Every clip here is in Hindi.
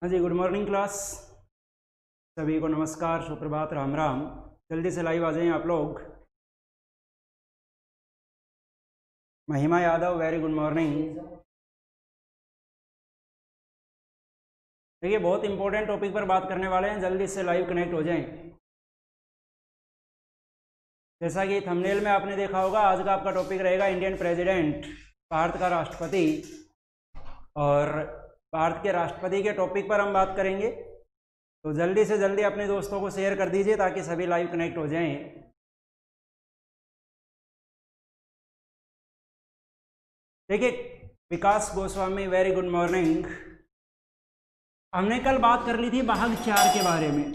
हाँ जी, गुड मॉर्निंग क्लास। सभी को नमस्कार, सुप्रभात, राम राम। जल्दी से लाइव आ जाइए आप लोग। महिमा यादव, वेरी गुड मॉर्निंग। देखिए, बहुत इंपॉर्टेंट टॉपिक पर बात करने वाले हैं, जल्दी से लाइव कनेक्ट हो जाएं। जैसा कि थंबनेल में आपने देखा होगा, आज का आपका टॉपिक रहेगा इंडियन प्रेसिडेंट, भारत का राष्ट्रपति। और भारत के राष्ट्रपति के टॉपिक पर हम बात करेंगे, तो जल्दी से जल्दी अपने दोस्तों को शेयर कर दीजिए ताकि सभी लाइव कनेक्ट हो जाएं। देखिए, विकास गोस्वामी, वेरी गुड मॉर्निंग। हमने कल बात कर ली थी भाग 4 के बारे में।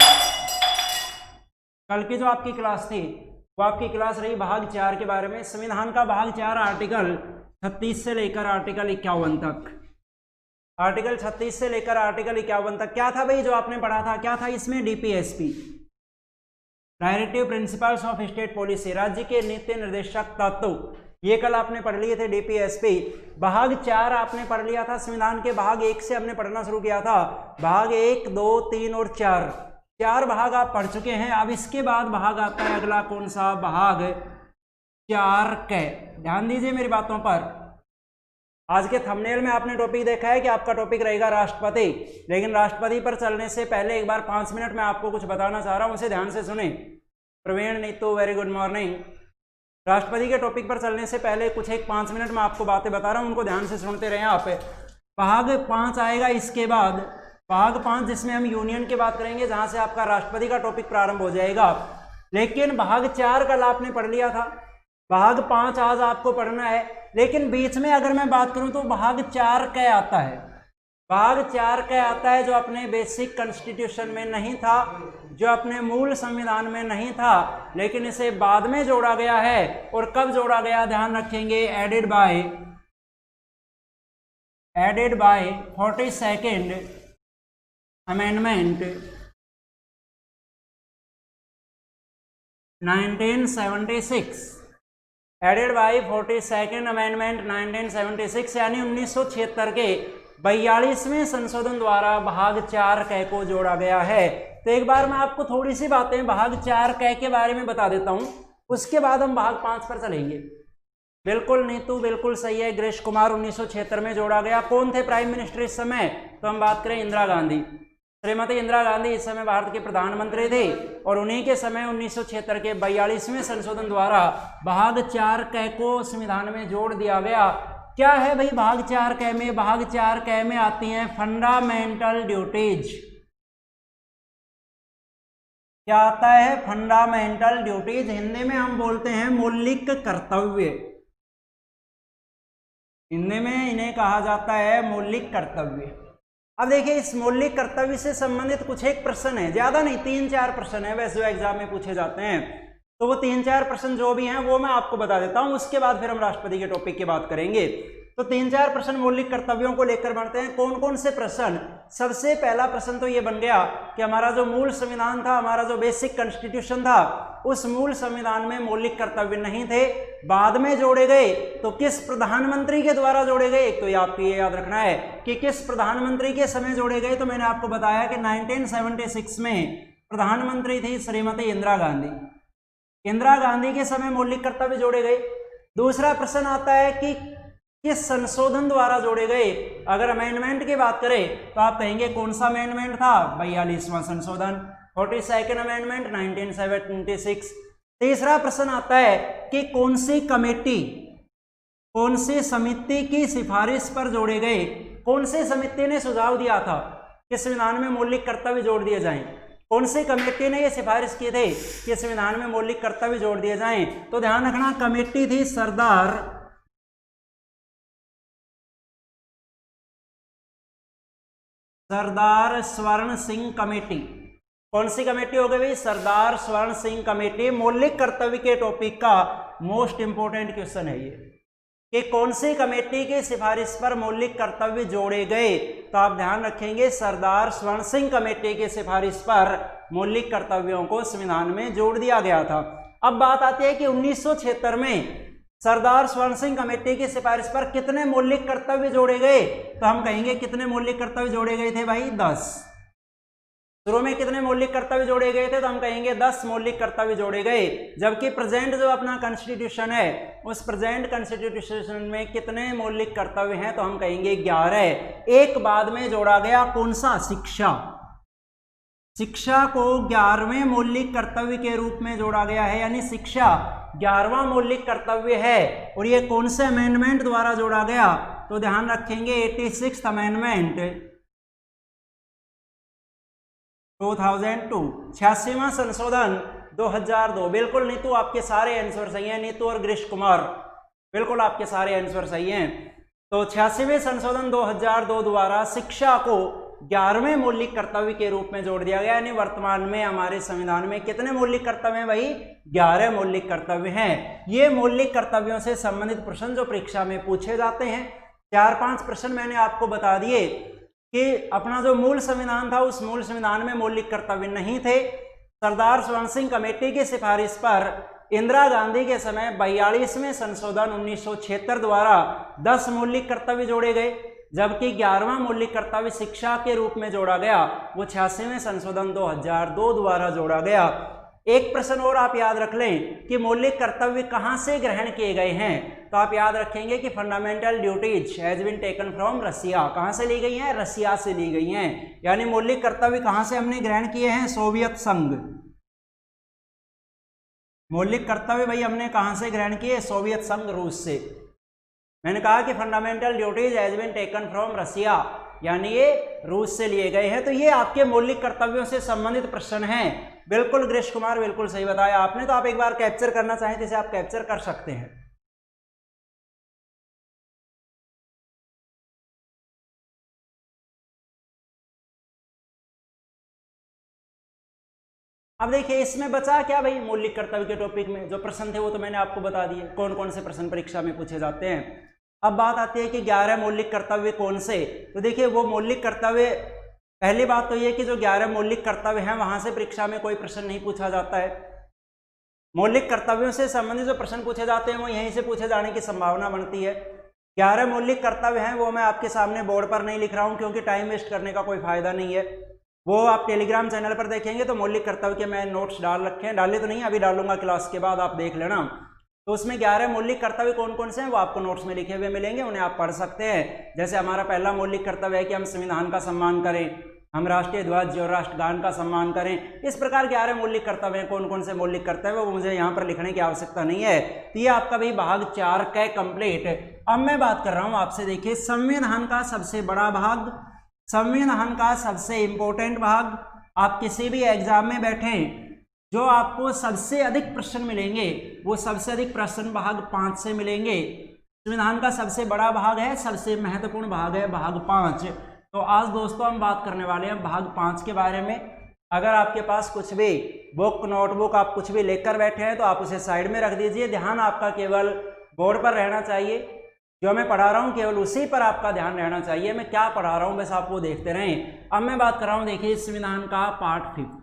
कल की जो आपकी क्लास थी वो आपकी क्लास रही भाग 4 के बारे में। संविधान का भाग 4 आर्टिकल 36 से लेकर आर्टिकल 51 तक। आर्टिकल 36 से लेकर आर्टिकल 51 तक क्या था भाई जो आपने पढ़ा था? क्या था इसमें? DPSP, directive principles of state policy, राज्य के नीति निर्देशक तत्व, ये कल आपने पढ़ लिए थे डीपीएसपी। भाग 4 आपने पढ़ लिया था। संविधान के भाग 1 से हमने पढ़ना शुरू किया था। भाग 1, 2, 3 और 4 भाग आप पढ़ चुके हैं। अब इसके बाद भाग आता है अगला, कौन सा? भाग 4 के। ध्यान दीजिए मेरी बातों पर। आज के थंबनेल में आपने टॉपिक देखा है कि आपका टॉपिक रहेगा राष्ट्रपति, लेकिन राष्ट्रपति पर चलने से पहले एक बार 5 मिनट में आपको कुछ बताना चाह रहा हूं, उसे ध्यान से सुने। Praveen, Neetu, very good morning. राष्ट्रपति के टॉपिक पर चलने से पहले कुछ 5 मिनट में आपको बातें बता रहा हूं, उनको ध्यान से सुनते रहें आप। भाग 5 आएगा इसके बाद, भाग 5 जिसमें हम यूनियन की बात करेंगे, जहां से आपका राष्ट्रपति का टॉपिक प्रारंभ हो जाएगा। लेकिन भाग 4 कल आपने पढ़ लिया था, भाग 5 आज आपको पढ़ना है। लेकिन बीच में अगर मैं बात करूं तो भाग 4 क आता है। भाग 4 क आता है जो अपने बेसिक कॉन्स्टिट्यूशन में नहीं था, जो अपने मूल संविधान में नहीं था, लेकिन इसे बाद में जोड़ा गया है। और कब जोड़ा गया ध्यान रखेंगे? Added by 42nd amendment 1976। Added by 42nd amendment 1976, यानी 1976 के 42वें संशोधन द्वारा भाग 4 क को जोड़ा गया है। तो एक बार मैं आपको थोड़ी सी बातें भाग 4 क के बारे में बता देता हूं, उसके बाद हम भाग 5 पर चलेंगे। बिल्कुल नीतू, बिल्कुल सही है। गृष कुमार, 1976 में जोड़ा गया। कौन थे प्राइम मिनिस्टर इस समय? तो हम बात करें इंदिरा गांधी। श्रीमती इंदिरा गांधी इस समय भारत के प्रधानमंत्री थे, और उन्हीं के समय 1976 के 42वें संशोधन द्वारा भाग 4 क को संविधान में जोड़ दिया गया। क्या है भाई भाग 4 क में? भाग 4 क में आती हैं फंडामेंटल ड्यूटीज। क्या आता है? Fundamental duties. हिंदी में हम बोलते हैं मौलिक कर्तव्य। हिंदी में इन्हें कहा जाता है मौलिक कर्तव्य। अब देखिए, इस मौलिक कर्तव्य से संबंधित कुछ एक प्रश्न है, ज्यादा नहीं, 3-4 प्रश्न है वैसे जो एग्जाम में पूछे जाते हैं। तो वो 3-4 प्रश्न जो भी हैं वो मैं आपको बता देता हूं, उसके बाद फिर हम राष्ट्रपति के टॉपिक की बात करेंगे। तो 3-4 प्रश्न मौलिक कर्तव्यों को लेकर बनते हैं। कौन कौन से प्रश्न? सबसे पहला प्रश्न तो ये बन गया कि हमारा जो मूल संविधान था, हमारा जो बेसिक कॉन्स्टिट्यूशन था, उस मूल संविधान में मौलिक कर्तव्य नहीं थे, बाद में जोड़े गए। तो किस प्रधानमंत्री के द्वारा जोड़े गए? एक तो ये आपको ये याद रखना है कि किस प्रधानमंत्री के समय जोड़े गए। तो मैंने आपको बताया कि 1976 में प्रधानमंत्री थी श्रीमती इंदिरा गांधी। इंदिरा गांधी के समय मौलिक कर्तव्य जोड़े गए। दूसरा प्रश्न आता है कि किस संशोधन द्वारा जोड़े गए। अगर अमेंडमेंट की बात करें तो आप कहेंगे कौन सा अमेंडमेंट था? 42वां संशोधन, 42nd अमेंडमेंट 1976। तीसरा प्रश्न आता है कि कौन सी कमेटी, कौन सी समिति की सिफारिश पर जोड़े गए। कौन सी समिति ने सुझाव दिया था कि संविधान में मौलिक कर्तव्य जोड़ दिए जाएं? कौन सी कमेटी ने यह सिफारिश की थी कि संविधान में मौलिक कर्तव्य जोड़ दिए जाएं? तो ध्यान रखना, कमेटी थी सरदार स्वर्ण सिंह कमेटी। कौन सी कमेटी हो गई भाई? सरदार स्वर्ण सिंह कमेटी। मौलिक कर्तव्य के टॉपिक का मोस्ट इंपोर्टेंट क्वेश्चन है ये कि कौन सी कमेटी की सिफारिश पर मौलिक कर्तव्य जोड़े गए। तो आप ध्यान रखेंगे, सरदार स्वर्ण सिंह कमेटी की सिफारिश पर मौलिक कर्तव्यों को संविधान में जोड़ दिया गया था। अब बात आती है कि 1976 में सरदार स्वर्ण सिंह कमेटी की सिफारिश पर कितने मौलिक कर्तव्य जोड़े गए? तो हम कहेंगे कितने मौलिक कर्तव्य जोड़े गए थे भाई? 10। शुरू में कितने मौलिक कर्तव्य जोड़े गए थे? तो हम कहेंगे 10 मौलिक कर्तव्य जोड़े गए। जबकि प्रेजेंट जो अपना कॉन्स्टिट्यूशन है, उस प्रेजेंट कॉन्स्टिट्यूशन में कितने मौलिक कर्तव्य हैं? तो हम कहेंगे 11। एक बाद में जोड़ा गया कौन सा? शिक्षा। शिक्षा को 11वें मौलिक कर्तव्य के रूप में जोड़ा गया है, यानी शिक्षा 11वां मौलिक कर्तव्य है। और ये कौन से अमेंडमेंट द्वारा जोड़ा गया? तो ध्यान रखेंगे 86th अमेंडमेंट 2002, 86वां संशोधन 2002। बिल्कुल नीतू, आपके सारे आंसर सही हैं। नीतू और ग्रीश कुमार, बिल्कुल आपके सारे आंसर सही हैं। तो 86वें संशोधन 2002 द्वारा शिक्षा को 11वें मौलिक कर्तव्य के रूप में जोड़ दिया गया। यानी वर्तमान में हमारे संविधान में कितने मौलिक कर्तव्य हैं भाई? 11 मौलिक कर्तव्य हैं। ये मौलिक कर्तव्यों से संबंधित प्रश्न जो परीक्षा में पूछे जाते हैं, 4-5 प्रश्न मैंने आपको बता दिए कि अपना जो मूल संविधान था, उस मूल संविधान में मौलिक कर्तव्य नहीं थे। सरदार स्वर्ण सिंह कमेटी की सिफारिश पर इंदिरा गांधी के समय 42वें संशोधन 1976 द्वारा 10 मौलिक कर्तव्य जोड़े गए, जबकि 11वां मौलिक कर्तव्य शिक्षा के रूप में जोड़ा गया, वो 86वें संशोधन 2002 द्वारा जोड़ा गया। एक प्रश्न और आप याद रख लें कि मौलिक कर्तव्य कहां से ग्रहण किए गए हैं? तो आप याद रखेंगे कि fundamental duties has been taken from Russia. कहां से ली गई हैं? रसिया से ली गई हैं। यानी मौलिक कर्तव्य कहां से हमने ग्रहण किए हैं? सोवियत संघ। मौलिक कर्तव्य भाई हमने कहां से ग्रहण किए? सोवियत संघ, रूस से। मैंने कहा कि fundamental duties has been taken from Russia, यानी ये रूस से लिए गए हैं। तो ये आपके मौलिक कर्तव्यों से संबंधित प्रश्न हैं। बिल्कुल ग्रीश कुमार, बिल्कुल सही बताया आपने। तो आप एक बार कैप्चर करना चाहें तो इसे आप कैप्चर कर सकते हैं। अब देखिए इसमें बचा क्या भाई? मौलिक कर्तव्य के टॉपिक में जो प्रश्न थे वो तो मैंने आपको बता दिए, कौन कौन से प्रश्न परीक्षा में पूछे जाते हैं। अब बात आती है कि 11 मौलिक कर्तव्य कौन से? तो देखिए वो मौलिक कर्तव्य, पहली बात तो ये कि जो 11 मौलिक कर्तव्य हैं वहां से परीक्षा में कोई प्रश्न नहीं पूछा जाता है। मौलिक कर्तव्यों से संबंधित जो प्रश्न पूछे जाते हैं वो यहीं से पूछे जाने की संभावना बनती है। 11 मौलिक कर्तव्य हैं, वो मैं आपके सामने बोर्ड पर नहीं लिख रहा हूं क्योंकि टाइम वेस्ट करने का कोई फायदा नहीं है। वो आप टेलीग्राम चैनल पर देखेंगे तो मौलिक कर्तव्य के मैं नोट्स डाल रखे हैं, डाले तो नहीं, अभी डालूंगा क्लास के बाद, आप देख लेना। तो उसमें 11 मौलिक कर्तव्य कौन कौन से हैं वो आपको नोट्स में लिखे हुए मिलेंगे, उन्हें आप पढ़ सकते हैं। जैसे हमारा पहला मौलिक कर्तव्य है कि हम संविधान का सम्मान करें, हम राष्ट्रीय ध्वज और राष्ट्रगान का सम्मान करें। इस प्रकार 11 मौलिक कर्तव्य हैं। कौन कौन से मौलिक कर्तव्य वो मुझे यहाँ पर लिखने की आवश्यकता नहीं है। तो ये आपका भी भाग 4 का कंप्लीट। अब मैं बात कर रहा हूँ आपसे, देखिए संविधान का सबसे बड़ा भाग, संविधान का सबसे इंपॉर्टेंट भाग, आप किसी भी एग्जाम में बैठे जो आपको सबसे अधिक प्रश्न मिलेंगे वो सबसे अधिक प्रश्न भाग 5 से मिलेंगे। संविधान का सबसे बड़ा भाग है, सबसे महत्वपूर्ण भाग है भाग 5। तो आज दोस्तों हम बात करने वाले हैं भाग 5 के बारे में। अगर आपके पास कुछ भी बुक, नोटबुक, आप कुछ भी लेकर बैठे हैं तो आप उसे साइड में रख दीजिए। ध्यान आपका केवल बोर्ड पर रहना चाहिए, जो मैं पढ़ा रहा हूँ केवल उसी पर आपका ध्यान रहना चाहिए। मैं क्या पढ़ा रहा हूँ बस आप वो देखते रहें। अब मैं बात कर रहा हूँ, देखिए संविधान का पार्ट 5,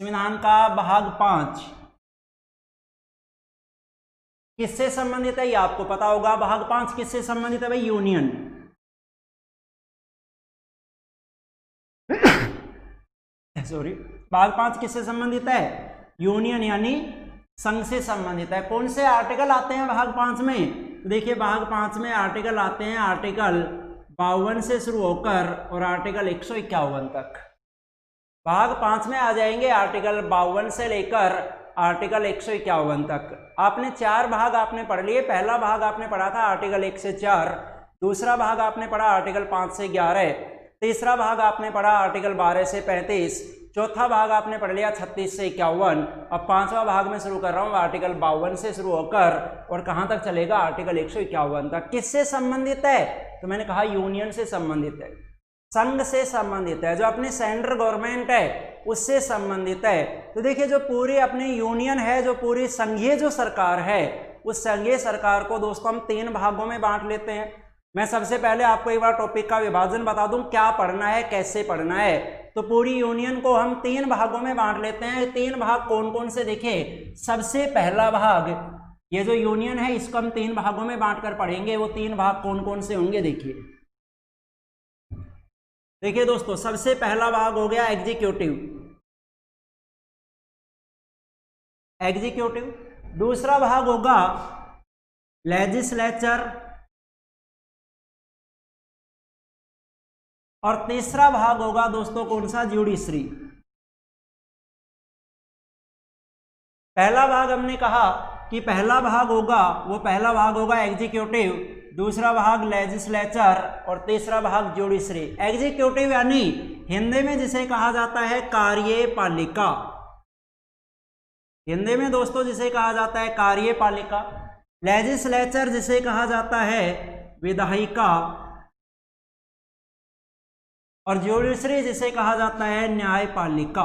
संविधान का भाग 5 किससे संबंधित है ये आपको पता होगा। भाग 5 किससे संबंधित है भाई? यूनियन। सॉरी, भाग 5 किससे संबंधित है? यूनियन यानी संघ से संबंधित है। कौन से आर्टिकल आते हैं भाग 5 में? तो देखिए भाग 5 में आर्टिकल आते हैं आर्टिकल 52 से शुरू होकर और आर्टिकल 151 तक। भाग 5 में आ जाएंगे आर्टिकल 52 से लेकर आर्टिकल 151 तक। आपने 4 भाग आपने पढ़ लिए। पहला भाग आपने पढ़ा था आर्टिकल 1 से 4, दूसरा भाग आपने पढ़ा आर्टिकल 5 से 11, तीसरा भाग आपने पढ़ा आर्टिकल 12 से 35, चौथा भाग आपने पढ़ लिया 36 से 51। अब 5वां भाग में शुरू कर रहा हूँ आर्टिकल 52 से शुरू होकर और कहाँ तक चलेगा? आर्टिकल 151 तक। किससे संबंधित है? तो मैंने कहा यूनियन से संबंधित है, संघ से संबंधित है, जो अपनी सेंट्रल गवर्नमेंट है उससे संबंधित है। तो देखिए जो पूरी अपनी यूनियन है, जो पूरी संघीय जो सरकार है, उस संघीय सरकार को दोस्तों हम 3 भागों में बांट लेते हैं। मैं सबसे पहले आपको एक बार टॉपिक का विभाजन बता दूं, क्या पढ़ना है, कैसे पढ़ना है। तो पूरी यूनियन को हम 3 भागों में बांट लेते हैं। 3 भाग कौन कौन से देखिए, सबसे पहला भाग, ये जो यूनियन है इसको हम 3 भागों में बांट कर पढ़ेंगे। वो 3 भाग कौन कौन से होंगे देखिए। देखिए दोस्तों, सबसे पहला भाग हो गया एग्जीक्यूटिव, एग्जीक्यूटिव। दूसरा भाग होगा लेजिस्लेचर, और तीसरा भाग होगा दोस्तों कौन सा, ज्यूडिशरी। पहला भाग हमने कहा कि पहला भाग होगा, वो पहला भाग होगा एग्जीक्यूटिव, दूसरा भाग लेजिस्लेचर और तीसरा भाग ज्यूडिशरी। एग्जीक्यूटिव यानी हिंदी में जिसे कहा जाता है कार्यपालिका, हिंदी में दोस्तों जिसे कहा जाता है कार्यपालिका। लेजिस्लेचर जिसे कहा जाता है विधायिका, और ज्यूडिशरी जिसे कहा जाता है न्यायपालिका।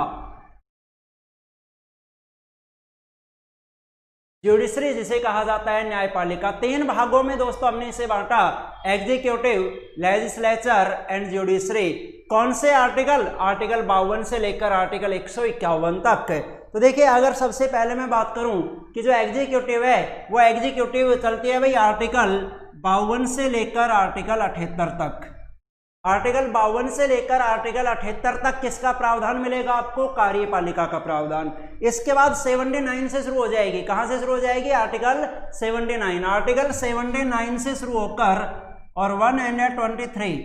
ज्यूडिशरी जिसे कहा जाता है न्यायपालिका। 3 भागों में दोस्तों हमने इसे बांटा, एग्जीक्यूटिव, लेजिस्लेचर एंड ज्यूडिशरी। कौन से आर्टिकल, आर्टिकल 52 से लेकर आर्टिकल 151 तक। तो देखिए, अगर सबसे पहले मैं बात करूं कि जो एग्जीक्यूटिव है वो एग्जीक्यूटिव चलती है भाई आर्टिकल 52 से लेकर आर्टिकल 78 तक। आर्टिकल 52 से लेकर आर्टिकल 78 तक किसका प्रावधान मिलेगा आपको, कार्यपालिका का प्रावधान। इसके बाद 79 से शुरू हो जाएगी, कहां से शुरू हो जाएगी, आर्टिकल 79। आर्टिकल 79 से शुरू होकर और 123,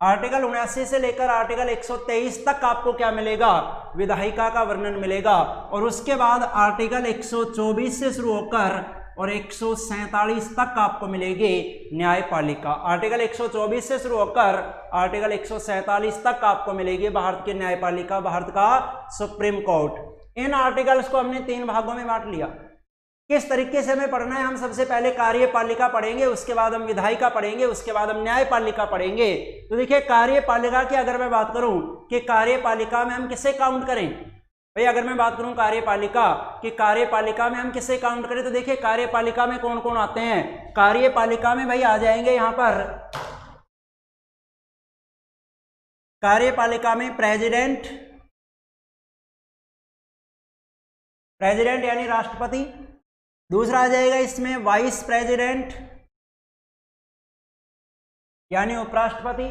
आर्टिकल 79 से लेकर आर्टिकल 123 तक आपको क्या मिलेगा, विधायिका का वर्णन मिलेगा। और उसके बाद आर्टिकल 124 से शुरू होकर और 147 तक आपको मिलेगी न्यायपालिका। आर्टिकल 124 से शुरू होकर आर्टिकल 147 तक आपको मिलेगी भारत की न्यायपालिका, भारत का सुप्रीम कोर्ट। इन आर्टिकल्स को हमने 3 भागों में बांट लिया। किस तरीके से हमें पढ़ना है, हम सबसे पहले कार्यपालिका पढ़ेंगे, उसके बाद हम विधायिका पढ़ेंगे, उसके बाद हम न्यायपालिका पढ़ेंगे। तो देखिए, कार्यपालिका की अगर मैं बात करूं कि कार्यपालिका में हम किसे काउंट करें भाई, अगर मैं बात करूं कार्यपालिका कि कार्यपालिका में हम किसे काउंट करें, तो देखिए कार्यपालिका में कौन कौन आते हैं। कार्यपालिका में भाई आ जाएंगे यहां पर, कार्यपालिका में प्रेसिडेंट, प्रेसिडेंट यानी राष्ट्रपति। दूसरा आ जाएगा इसमें वाइस प्रेसिडेंट यानी उपराष्ट्रपति।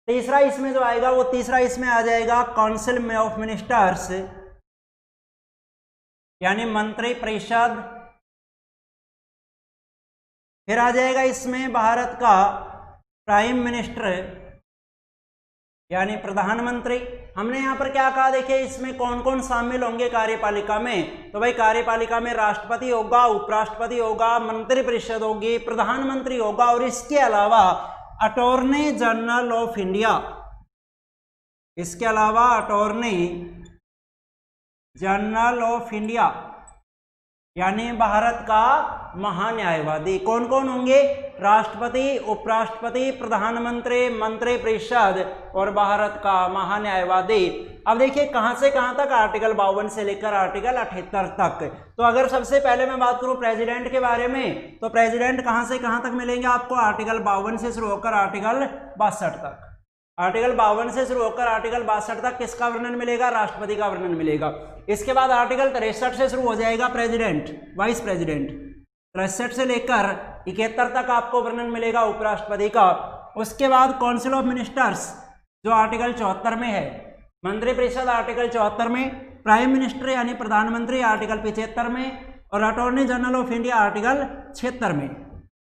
तीसरा इसमें जो आएगा वो तीसरा इसमें आ जाएगा काउंसिल ऑफ मिनिस्टर्स यानी मंत्री परिषद। फिर आ जाएगा इसमें भारत का प्राइम मिनिस्टर यानी प्रधानमंत्री। हमने यहाँ पर क्या कहा, देखिए इसमें कौन कौन शामिल होंगे कार्यपालिका में। तो भाई कार्यपालिका में राष्ट्रपति होगा, उपराष्ट्रपति होगा, मंत्री परिषद होगी, प्रधानमंत्री होगा, और इसके अलावा अटॉर्नी जनरल ऑफ इंडिया, इसके अलावा अटॉर्नी जनरल ऑफ इंडिया यानी भारत का महान्यायवादी। कौन कौन होंगे, राष्ट्रपति, उपराष्ट्रपति, प्रधानमंत्री, मंत्री परिषद और भारत का महान्यायवादी। अब देखिए कहां से कहां तक, आर्टिकल 52 से लेकर आर्टिकल 78 तक। तो अगर सबसे पहले मैं बात करूं प्रेसिडेंट के बारे में, तो प्रेसिडेंट कहां से कहां तक मिलेंगे आपको, आर्टिकल 52 से शुरू होकर आर्टिकल 62 तक। आर्टिकल 52 से शुरू होकर आर्टिकल 62 तक किसका वर्णन मिलेगा, राष्ट्रपति का वर्णन मिलेगा। इसके बाद आर्टिकल 63 से शुरू हो जाएगा प्रेसिडेंट, वाइस प्रेसिडेंट। 63 से लेकर 71 तक आपको वर्णन मिलेगा उपराष्ट्रपति का। उसके बाद काउंसिल ऑफ मिनिस्टर्स जो आर्टिकल 74 में है, मंत्री परिषद आर्टिकल 74 में, प्राइम मिनिस्टर यानी प्रधानमंत्री आर्टिकल 75 में, और attorney general of India article 76 में।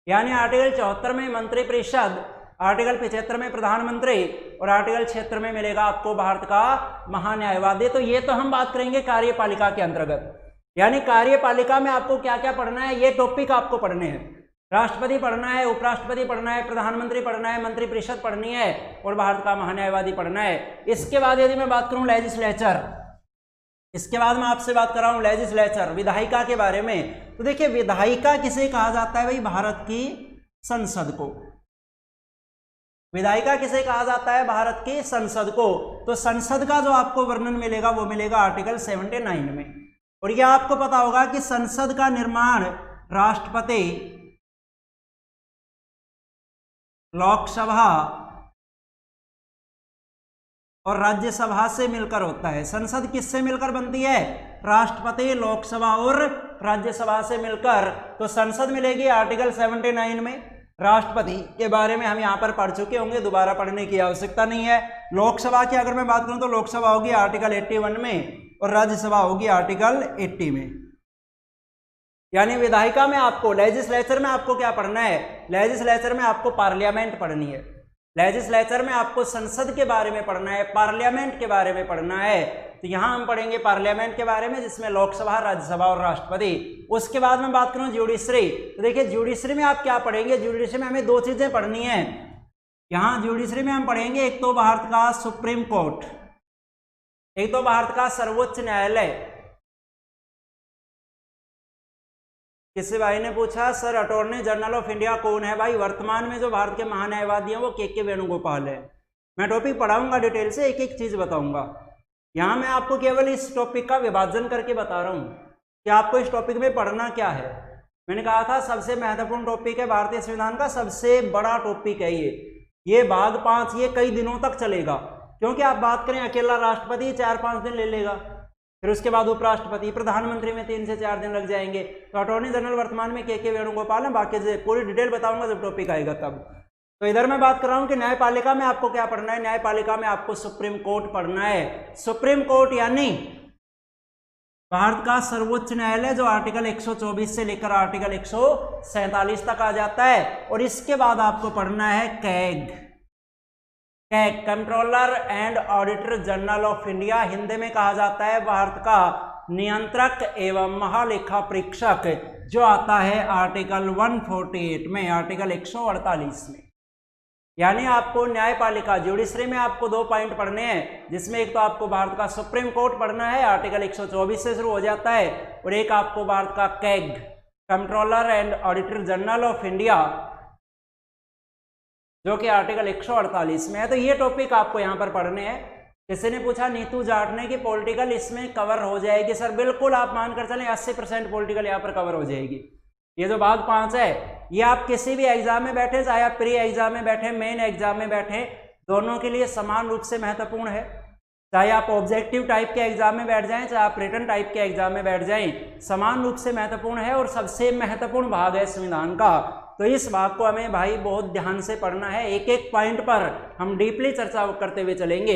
यानी आर्टिकल 74 में मंत्री परिषद, आर्टिकल 75 में प्रधानमंत्री और आर्टिकल 76 में मिलेगा आपको भारत का महान्यायवादी। तो ये तो हम बात करेंगे कार्यपालिका के अंतर्गत। यानी कार्यपालिका में आपको क्या क्या पढ़ना है, ये टॉपिक आपको पढ़ने हैं। राष्ट्रपति पढ़ना है, उपराष्ट्रपति पढ़ना है, प्रधानमंत्री पढ़ना है, मंत्री परिषद पढ़नी है और भारत का महान्यायवादी पढ़ना है। इसके बाद यदि मैं बात करूं लेजिस्लेचर, इसके बाद मैं आपसे बात कर रहा हूं लेजिस्लेचर, विधायिका के बारे में। तो देखिए विधायिका किसे कहा जाता है भाई, भारत की संसद को। विधायिका किसे कहा जाता है, भारत की संसद को। तो संसद का जो आपको वर्णन मिलेगा वो मिलेगा आर्टिकल 79 में। और यह आपको पता होगा कि संसद का निर्माण राष्ट्रपति, लोकसभा और राज्यसभा से मिलकर होता है। संसद किससे मिलकर बनती है? राष्ट्रपति, लोकसभा और राज्यसभा से मिलकर। तो संसद मिलेगी आर्टिकल 79 में। राष्ट्रपति के बारे में हम यहाँ पर पढ़ चुके होंगे, दोबारा पढ़ने की आवश्यकता नहीं है। लोकसभा की अगर मैं बात करूँ तो लोकसभा होगी आर्टिकल 81 में और राज्यसभा होगी आर्टिकल 80 में। यानी विधायिका में आपको, लेजिस्लेचर में आपको क्या पढ़ना है? लेजिस्लेचर में आपको पार्लियामेंट पढ़नी है। लेजिस्लेचर में आपको संसद के बारे में पढ़ना है, पार्लियामेंट के बारे में पढ़ना है। तो यहां हम पढ़ेंगे पार्लियामेंट के बारे में, जिसमें लोकसभा, राज्यसभा और राष्ट्रपति। उसके बाद मैं बात करूं ज्यूडिशरी, तो देखिए ज्यूडिशरी में आप क्या पढ़ेंगे? ज्यूडिशरी में हमें दो चीजें पढ़नी है। यहां ज्यूडिशरी में हम पढ़ेंगे एक तो भारत का सुप्रीम कोर्ट, एक तो भारत का सर्वोच्च न्यायालय। किसी भाई ने पूछा sir attorney general of India कौन है? भाई वर्तमान में जो भारत के महान्यायवादी हैं वो के वेणुगोपाल है। मैं टॉपिक पढ़ाऊंगा डिटेल से, एक एक चीज बताऊंगा। यहाँ मैं आपको केवल इस टॉपिक का विभाजन करके बता रहा हूँ कि आपको इस टॉपिक में पढ़ना क्या है। मैंने कहा था सबसे महत्वपूर्ण टॉपिक है भारतीय संविधान का, सबसे बड़ा टॉपिक है ये भाग 5, ये कई दिनों तक चलेगा। क्योंकि आप बात करें अकेला राष्ट्रपति 4-5 दिन ले लेगा, फिर उसके बाद उपराष्ट्रपति, प्रधानमंत्री में 3 से 4 दिन लग जाएंगे। तो अटॉर्नी जनरल वर्तमान में के वेणुगोपाल है। बाकी पूरी डिटेल बताऊंगा जब टॉपिक आएगा तब। तो इधर मैं बात कर रहा हूं कि न्यायपालिका में आपको क्या पढ़ना है? न्यायपालिका में आपको सुप्रीम कोर्ट पढ़ना है। सुप्रीम कोर्ट यानी भारत का सर्वोच्च न्यायालय, जो आर्टिकल 124 से लेकर आर्टिकल 147 तक आ जाता है। और इसके बाद आपको पढ़ना है CAG, controller and auditor general of India. Hindi में कहा जाता है भारत का नियंत्रक एवं महालेखा परीक्षक, जो आता है आर्टिकल 148 में, आर्टिकल 148 में। यानी आपको न्यायपालिका, ज्यूडिशरी में आपको 2 पॉइंट पढ़ने हैं, जिसमें एक तो आपको भारत का सुप्रीम कोर्ट पढ़ना है, आर्टिकल 124 से शुरू हो जाता है, और एक आपको भारत का CAG, controller and auditor general of India, जो कि आर्टिकल 148 में है। तो ये टॉपिक आपको यहाँ पर पढ़ने हैं। किसी ने पूछा नीतू जाटने की पॉलिटिकल इसमें कवर हो जाएगी? सर बिल्कुल, आप मानकर चलें 80% पॉलिटिकल यहाँ पर कवर हो जाएगी। ये जो भाग 5 है, ये आप किसी भी एग्जाम में बैठे, चाहे आप प्री एग्जाम में बैठे, मेन एग्जाम में बैठे, दोनों के लिए समान रूप से महत्वपूर्ण है। चाहे आप ऑब्जेक्टिव टाइप के एग्जाम में बैठ जाएं, चाहे आप रिटन टाइप के एग्जाम में बैठ जाएं, समान रूप से महत्वपूर्ण है और सबसे महत्वपूर्ण भाग है संविधान का। तो इस भाग को हमें भाई बहुत ध्यान से पढ़ना है। एक एक पॉइंट पर हम डीपली चर्चा करते हुए चलेंगे,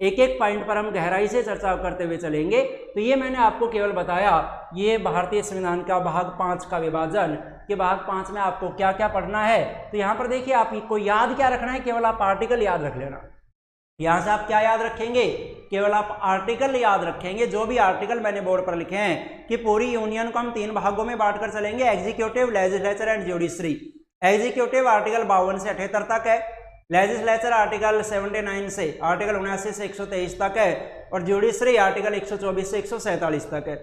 एक एक पॉइंट पर हम गहराई से चर्चा करते हुए चलेंगे। तो ये मैंने आपको केवल बताया, ये भारतीय संविधान का भाग 5 का विभाजन, कि भाग 5 में आपको क्या क्या पढ़ना है। तो यहाँ पर देखिए, आपको याद क्या रखना है? केवल आप आर्टिकल याद रख लेना। यहाँ से आप क्या याद रखेंगे? केवल आप आर्टिकल याद रखेंगे। जो भी आर्टिकल मैंने बोर्ड पर लिखे हैं कि पूरी यूनियन को हम 3 भागों में बांटकर चलेंगे, executive, legislature and judiciary. Executive article 52 से 78 तक है, लेजिस्लेचर आर्टिकल 79 से, आर्टिकल 79 से 123 तक है, और ज्यूडिशरी आर्टिकल 124 से 147 तक है।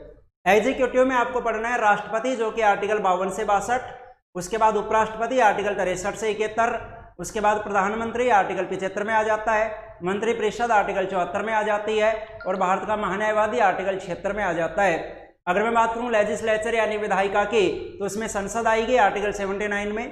एग्जीक्यूटिव में आपको पढ़ना है राष्ट्रपति, जो कि आर्टिकल 52 से 62, उसके बाद उपराष्ट्रपति आर्टिकल 63 से 71, उसके बाद प्रधानमंत्री आर्टिकल 75 में आ जाता है, मंत्रिपरिषद आर्टिकल 74 में आ जाती है, और भारत का महान्यायवादी आर्टिकल 76 में आ जाता है। अगर मैं बात करूं लेजिस्लेचर यानी विधायिका की, तो उसमें संसद आएगी आर्टिकल 79 में,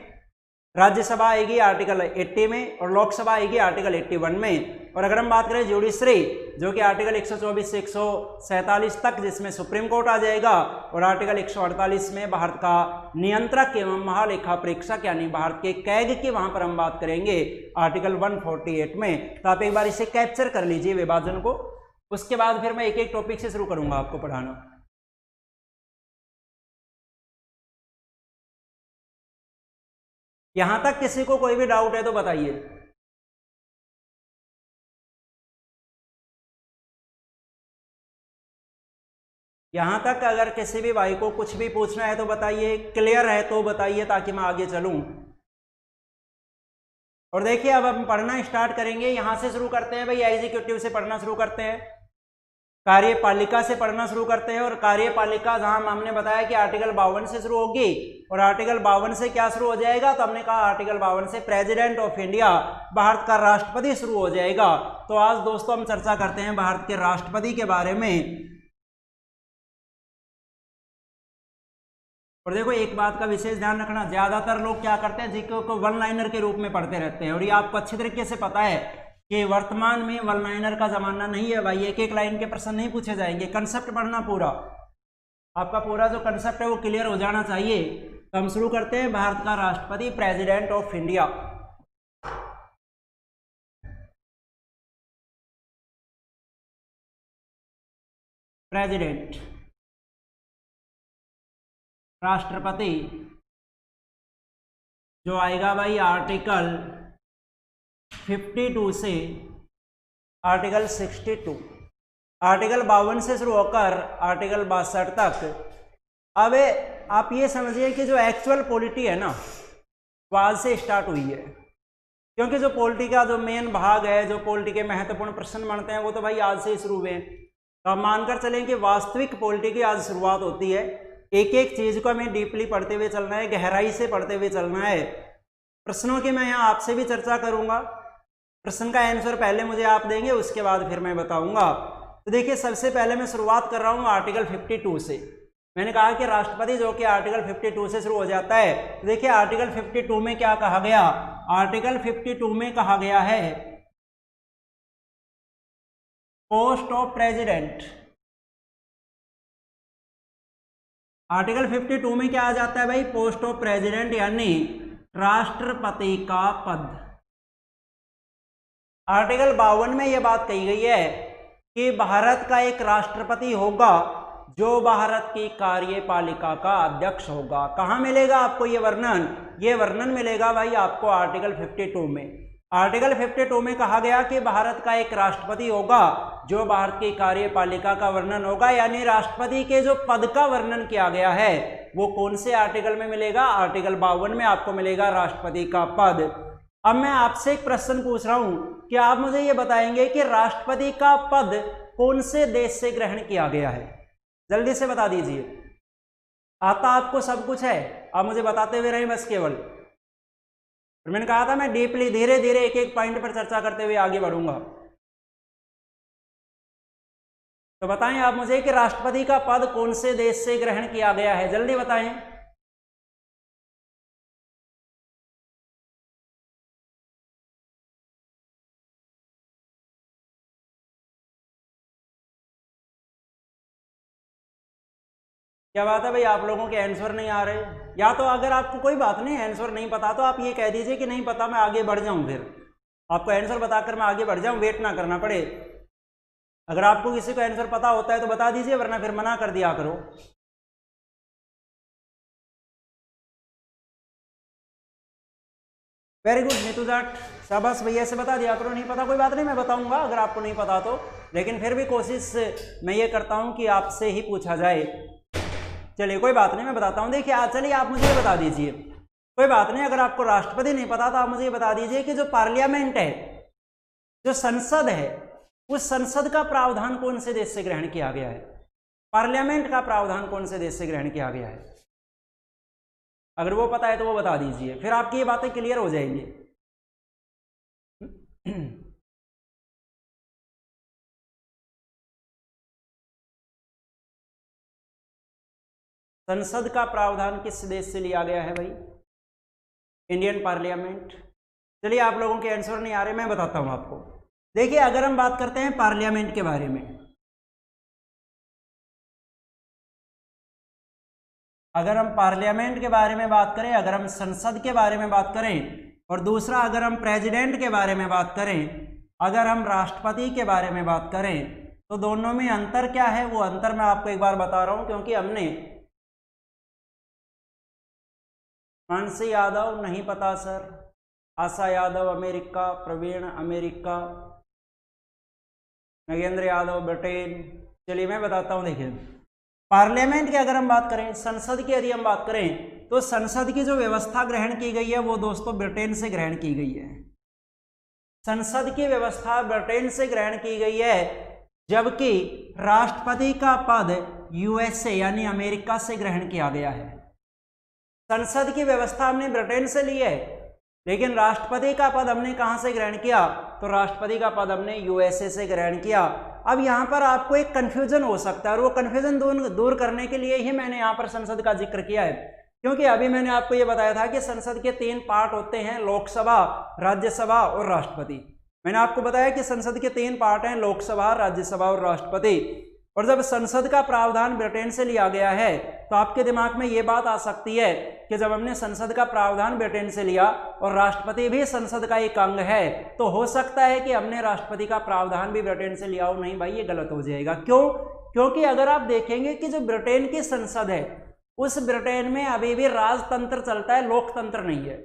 राज्यसभा आएगी आर्टिकल 80 में, और लोकसभा आएगी आर्टिकल 81 में। और अगर हम बात करें ज्यूडिशरी, जो कि आर्टिकल 124 से 147 तक, जिसमें सुप्रीम कोर्ट आ जाएगा, और आर्टिकल 148 में भारत का नियंत्रक एवं महालेखा परीक्षक यानी भारत के कैग की वहां पर हम बात करेंगे आर्टिकल 148 में। तो आप एक बार इसे कैप्चर कर लीजिए विभाजन को, उसके बाद फिर मैं एक एक टॉपिक से शुरू करूंगा आपको पढ़ाना। यहां तक किसी को कोई भी डाउट है तो बताइए। यहां तक अगर किसी भी भाई को कुछ भी पूछना है तो बताइए, क्लियर है तो बताइए, ताकि मैं आगे चलूं। और देखिए, अब हम पढ़ना स्टार्ट करेंगे। यहां से शुरू करते हैं भाई, एग्जीक्यूटिव से पढ़ना शुरू करते हैं, कार्यपालिका से पढ़ना शुरू करते हैं। और कार्यपालिका जहां हमने बताया कि आर्टिकल 52 से शुरू होगी, और आर्टिकल 52 से क्या शुरू हो जाएगा? तो हमने कहा आर्टिकल 52 से प्रेसिडेंट ऑफ इंडिया, भारत का राष्ट्रपति शुरू हो जाएगा। तो आज दोस्तों हम चर्चा करते हैं भारत के राष्ट्रपति के बारे में। और देखो, एक बात का विशेष ध्यान रखना, ज्यादातर लोग क्या करते हैं, जीके को वन लाइनर के रूप में पढ़ते रहते हैं, और ये आपको अच्छी तरीके से पता है कि वर्तमान में वन लाइनर का जमाना नहीं है भाई, एक एक लाइन के प्रश्न नहीं पूछे जाएंगे, कंसेप्ट पढ़ना पूरा, आपका पूरा जो कंसेप्ट है वो क्लियर हो जाना चाहिए। तो हम शुरू करते हैं। भारत का राष्ट्रपति, प्रेसिडेंट ऑफ इंडिया। प्रेसिडेंट, राष्ट्रपति जो आएगा भाई आर्टिकल 52 से आर्टिकल 62, आर्टिकल 52 से शुरू होकर आर्टिकल 62 तक। अब आप ये समझिए कि जो एक्चुअल पॉलिटी है ना वो आज से स्टार्ट हुई है, क्योंकि जो पॉलिटी का जो मेन भाग है, जो पॉलिटी के महत्वपूर्ण प्रश्न बनते हैं वो तो भाई आज से ही शुरू हुए हैं। तो आप मानकर चलें कि वास्तविक पॉलिटी की आज शुरुआत होती है। एक एक चीज को हमें डीपली पढ़ते हुए चलना है, गहराई से पढ़ते हुए चलना है। प्रश्नों की मैं यहाँ आपसे भी चर्चा करूंगा, प्रश्न का आंसर पहले मुझे आप देंगे, उसके बाद फिर मैं बताऊंगा। तो देखिए सबसे पहले मैं शुरुआत कर रहा हूँ आर्टिकल 52 से। मैंने कहा कि राष्ट्रपति जो कि आर्टिकल 52 से शुरू हो जाता है। तो देखिए आर्टिकल 52 में क्या कहा गया, आर्टिकल 52 में कहा गया है पोस्ट ऑफ प्रेसिडेंट। आर्टिकल 52 में क्या आ जाता है भाई, पोस्ट ऑफ प्रेसिडेंट यानी राष्ट्रपति का पद। आर्टिकल 52 में यह बात कही गई है कि भारत का एक राष्ट्रपति होगा जो भारत की कार्यपालिका का अध्यक्ष होगा। कहां मिलेगा आपको ये वर्णन, ये वर्णन मिलेगा भाई आपको आर्टिकल 52 में। आर्टिकल 52 में कहा गया कि भारत का एक राष्ट्रपति होगा जो भारत की कार्यपालिका का वर्णन होगा, यानी राष्ट्रपति के जो पद का वर्णन किया गया है वो कौन से आर्टिकल में मिलेगा, आर्टिकल 52 में आपको मिलेगा राष्ट्रपति का पद। अब मैं आपसे एक प्रश्न पूछ रहा हूं कि आप मुझे ये बताएंगे कि राष्ट्रपति का पद कौन से देश से ग्रहण किया गया है, जल्दी से बता दीजिए। आता आपको सब कुछ है, आप मुझे बताते हुए रहे बस केवल। मैंने कहा था मैं डीपली धीरे धीरे एक एक पॉइंट पर चर्चा करते हुए आगे बढ़ूंगा। तो बताएं आप मुझे कि राष्ट्रपति का पद कौन से देश से ग्रहण किया गया है, जल्दी बताएं। क्या बात है भाई, आप लोगों के आंसर नहीं आ रहे, या तो अगर आपको कोई बात नहीं आंसर नहीं पता तो आप ये कह दीजिए कि नहीं पता, मैं आगे बढ़ जाऊं, फिर आपको आंसर बताकर मैं आगे बढ़ जाऊं, वेट ना करना पड़े। अगर आपको किसी को आंसर पता होता है तो बता दीजिए, वरना फिर मना कर दिया करो। वेरी गुड नीतू जाट, शाबाश भैया, से बता दिया करो। नहीं पता कोई बात नहीं, मैं बताऊंगा अगर आपको नहीं पता तो, लेकिन फिर भी कोशिश मैं ये करता हूं कि आपसे ही पूछा जाए। चलिए कोई बात नहीं, मैं बताता हूं। देखिए चलिए आप मुझे ये बता दीजिए, कोई बात नहीं, अगर आपको राष्ट्रपति नहीं पता तो आप मुझे ये बता दीजिए कि जो पार्लियामेंट है, जो संसद है, उस संसद का प्रावधान कौन से देश से ग्रहण किया गया है, पार्लियामेंट का प्रावधान कौन से देश से ग्रहण किया गया है। अगर वो पता है तो वो बता दीजिए, फिर आपकी ये बातें क्लियर हो जाएंगी। संसद का प्रावधान किस देश से लिया गया है भाई, इंडियन पार्लियामेंट। चलिए आप लोगों के आंसर नहीं आ रहे, मैं बताता हूं आपको। देखिए अगर हम बात करते हैं पार्लियामेंट के बारे में, अगर हम पार्लियामेंट के बारे में बात करें, अगर हम संसद के बारे में बात करें, और दूसरा अगर हम प्रेसिडेंट के बारे में बात करें, अगर हम राष्ट्रपति के बारे में बात करें, तो दोनों में अंतर क्या है, वो अंतर मैं आपको एक बार बता रहा हूं, क्योंकि हमने मानसी यादव नहीं पता sir, Asha Yadav America, Praveen America, Nagendra Yadav Britain. चलिए मैं बताता हूं। देखिए पार्लियामेंट की अगर हम बात करें, संसद की यदि हम बात करें, तो संसद की जो व्यवस्था ग्रहण की गई है वो दोस्तों ब्रिटेन से ग्रहण की गई है। संसद की व्यवस्था ब्रिटेन से ग्रहण की गई है, जबकि राष्ट्रपति का पद यूएसए यानी अमेरिका से ग्रहण किया गया है। संसद की व्यवस्था हमने ब्रिटेन से ली है, लेकिन राष्ट्रपति का पद हमने कहां से ग्रहण किया, तो राष्ट्रपति का पद हमने यूएसए से ग्रहण किया। अब यहां पर आपको एक कंफ्यूजन हो सकता है, और वो कंफ्यूजन दूर करने के लिए ही मैंने यहां पर संसद का जिक्र किया है, क्योंकि अभी मैंने आपको ये बताया था कि संसद के 3 पार्ट होते हैं, लोकसभा, राज्यसभा और राष्ट्रपति। मैंने आपको बताया कि संसद के 3 पार्ट हैं, लोकसभा, राज्यसभा और राष्ट्रपति। और जब संसद का प्रावधान ब्रिटेन से लिया गया है तो आपके दिमाग में ये बात आ सकती है कि जब हमने संसद का प्रावधान ब्रिटेन से लिया और राष्ट्रपति भी संसद का एक अंग है तो हो सकता है कि हमने राष्ट्रपति का प्रावधान भी ब्रिटेन से लिया हो। नहीं भाई, ये गलत हो जाएगा। क्यों? क्योंकि अगर आप देखेंगे कि जो ब्रिटेन की संसद है उस ब्रिटेन में अभी भी राजतंत्र चलता है, लोकतंत्र नहीं है।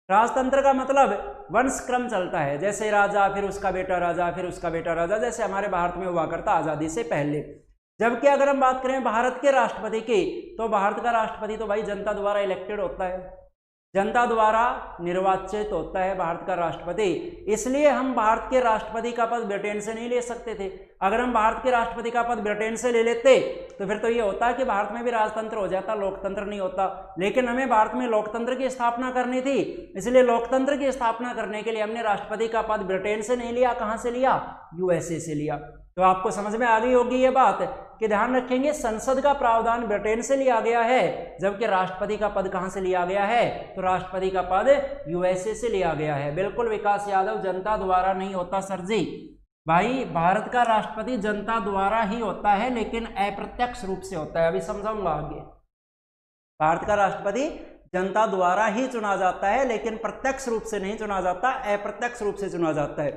राजतंत्र का मतलब वंशक्रम चलता है, जैसे राजा, फिर उसका बेटा राजा, फिर उसका बेटा राजा, जैसे हमारे भारत में हुआ करता आजादी से पहले। जबकि अगर हम बात करें भारत के राष्ट्रपति की तो भारत का राष्ट्रपति तो भाई जनता द्वारा इलेक्टेड होता है, जनता द्वारा निर्वाचित होता है भारत का राष्ट्रपति। इसलिए हम भारत के राष्ट्रपति का पद ब्रिटेन से नहीं ले सकते थे। अगर हम भारत के राष्ट्रपति का पद ब्रिटेन से ले लेते तो फिर तो ये होता कि भारत में भी राजतंत्र हो जाता, लोकतंत्र नहीं होता। लेकिन हमें भारत में लोकतंत्र की स्थापना करनी थी, इसलिए लोकतंत्र की स्थापना करने के लिए हमने राष्ट्रपति का पद ब्रिटेन से नहीं लिया। कहाँ से लिया? यूएसए से लिया। तो आपको समझ में आ गई होगी ये बात कि ध्यान रखेंगे संसद का प्रावधान ब्रिटेन से लिया गया है, जबकि राष्ट्रपति का पद कहां से लिया गया है? तो राष्ट्रपति का पद यूएसए से लिया गया है। बिल्कुल विकास यादव, जनता द्वारा नहीं होता सर जी। भाई भारत का राष्ट्रपति जनता द्वारा ही होता है, लेकिन अप्रत्यक्ष रूप से होता है। अभी समझाऊंगा आगे। भारत का राष्ट्रपति जनता द्वारा ही चुना जाता है, लेकिन प्रत्यक्ष रूप से नहीं चुना जाता, अप्रत्यक्ष रूप से चुना जाता है।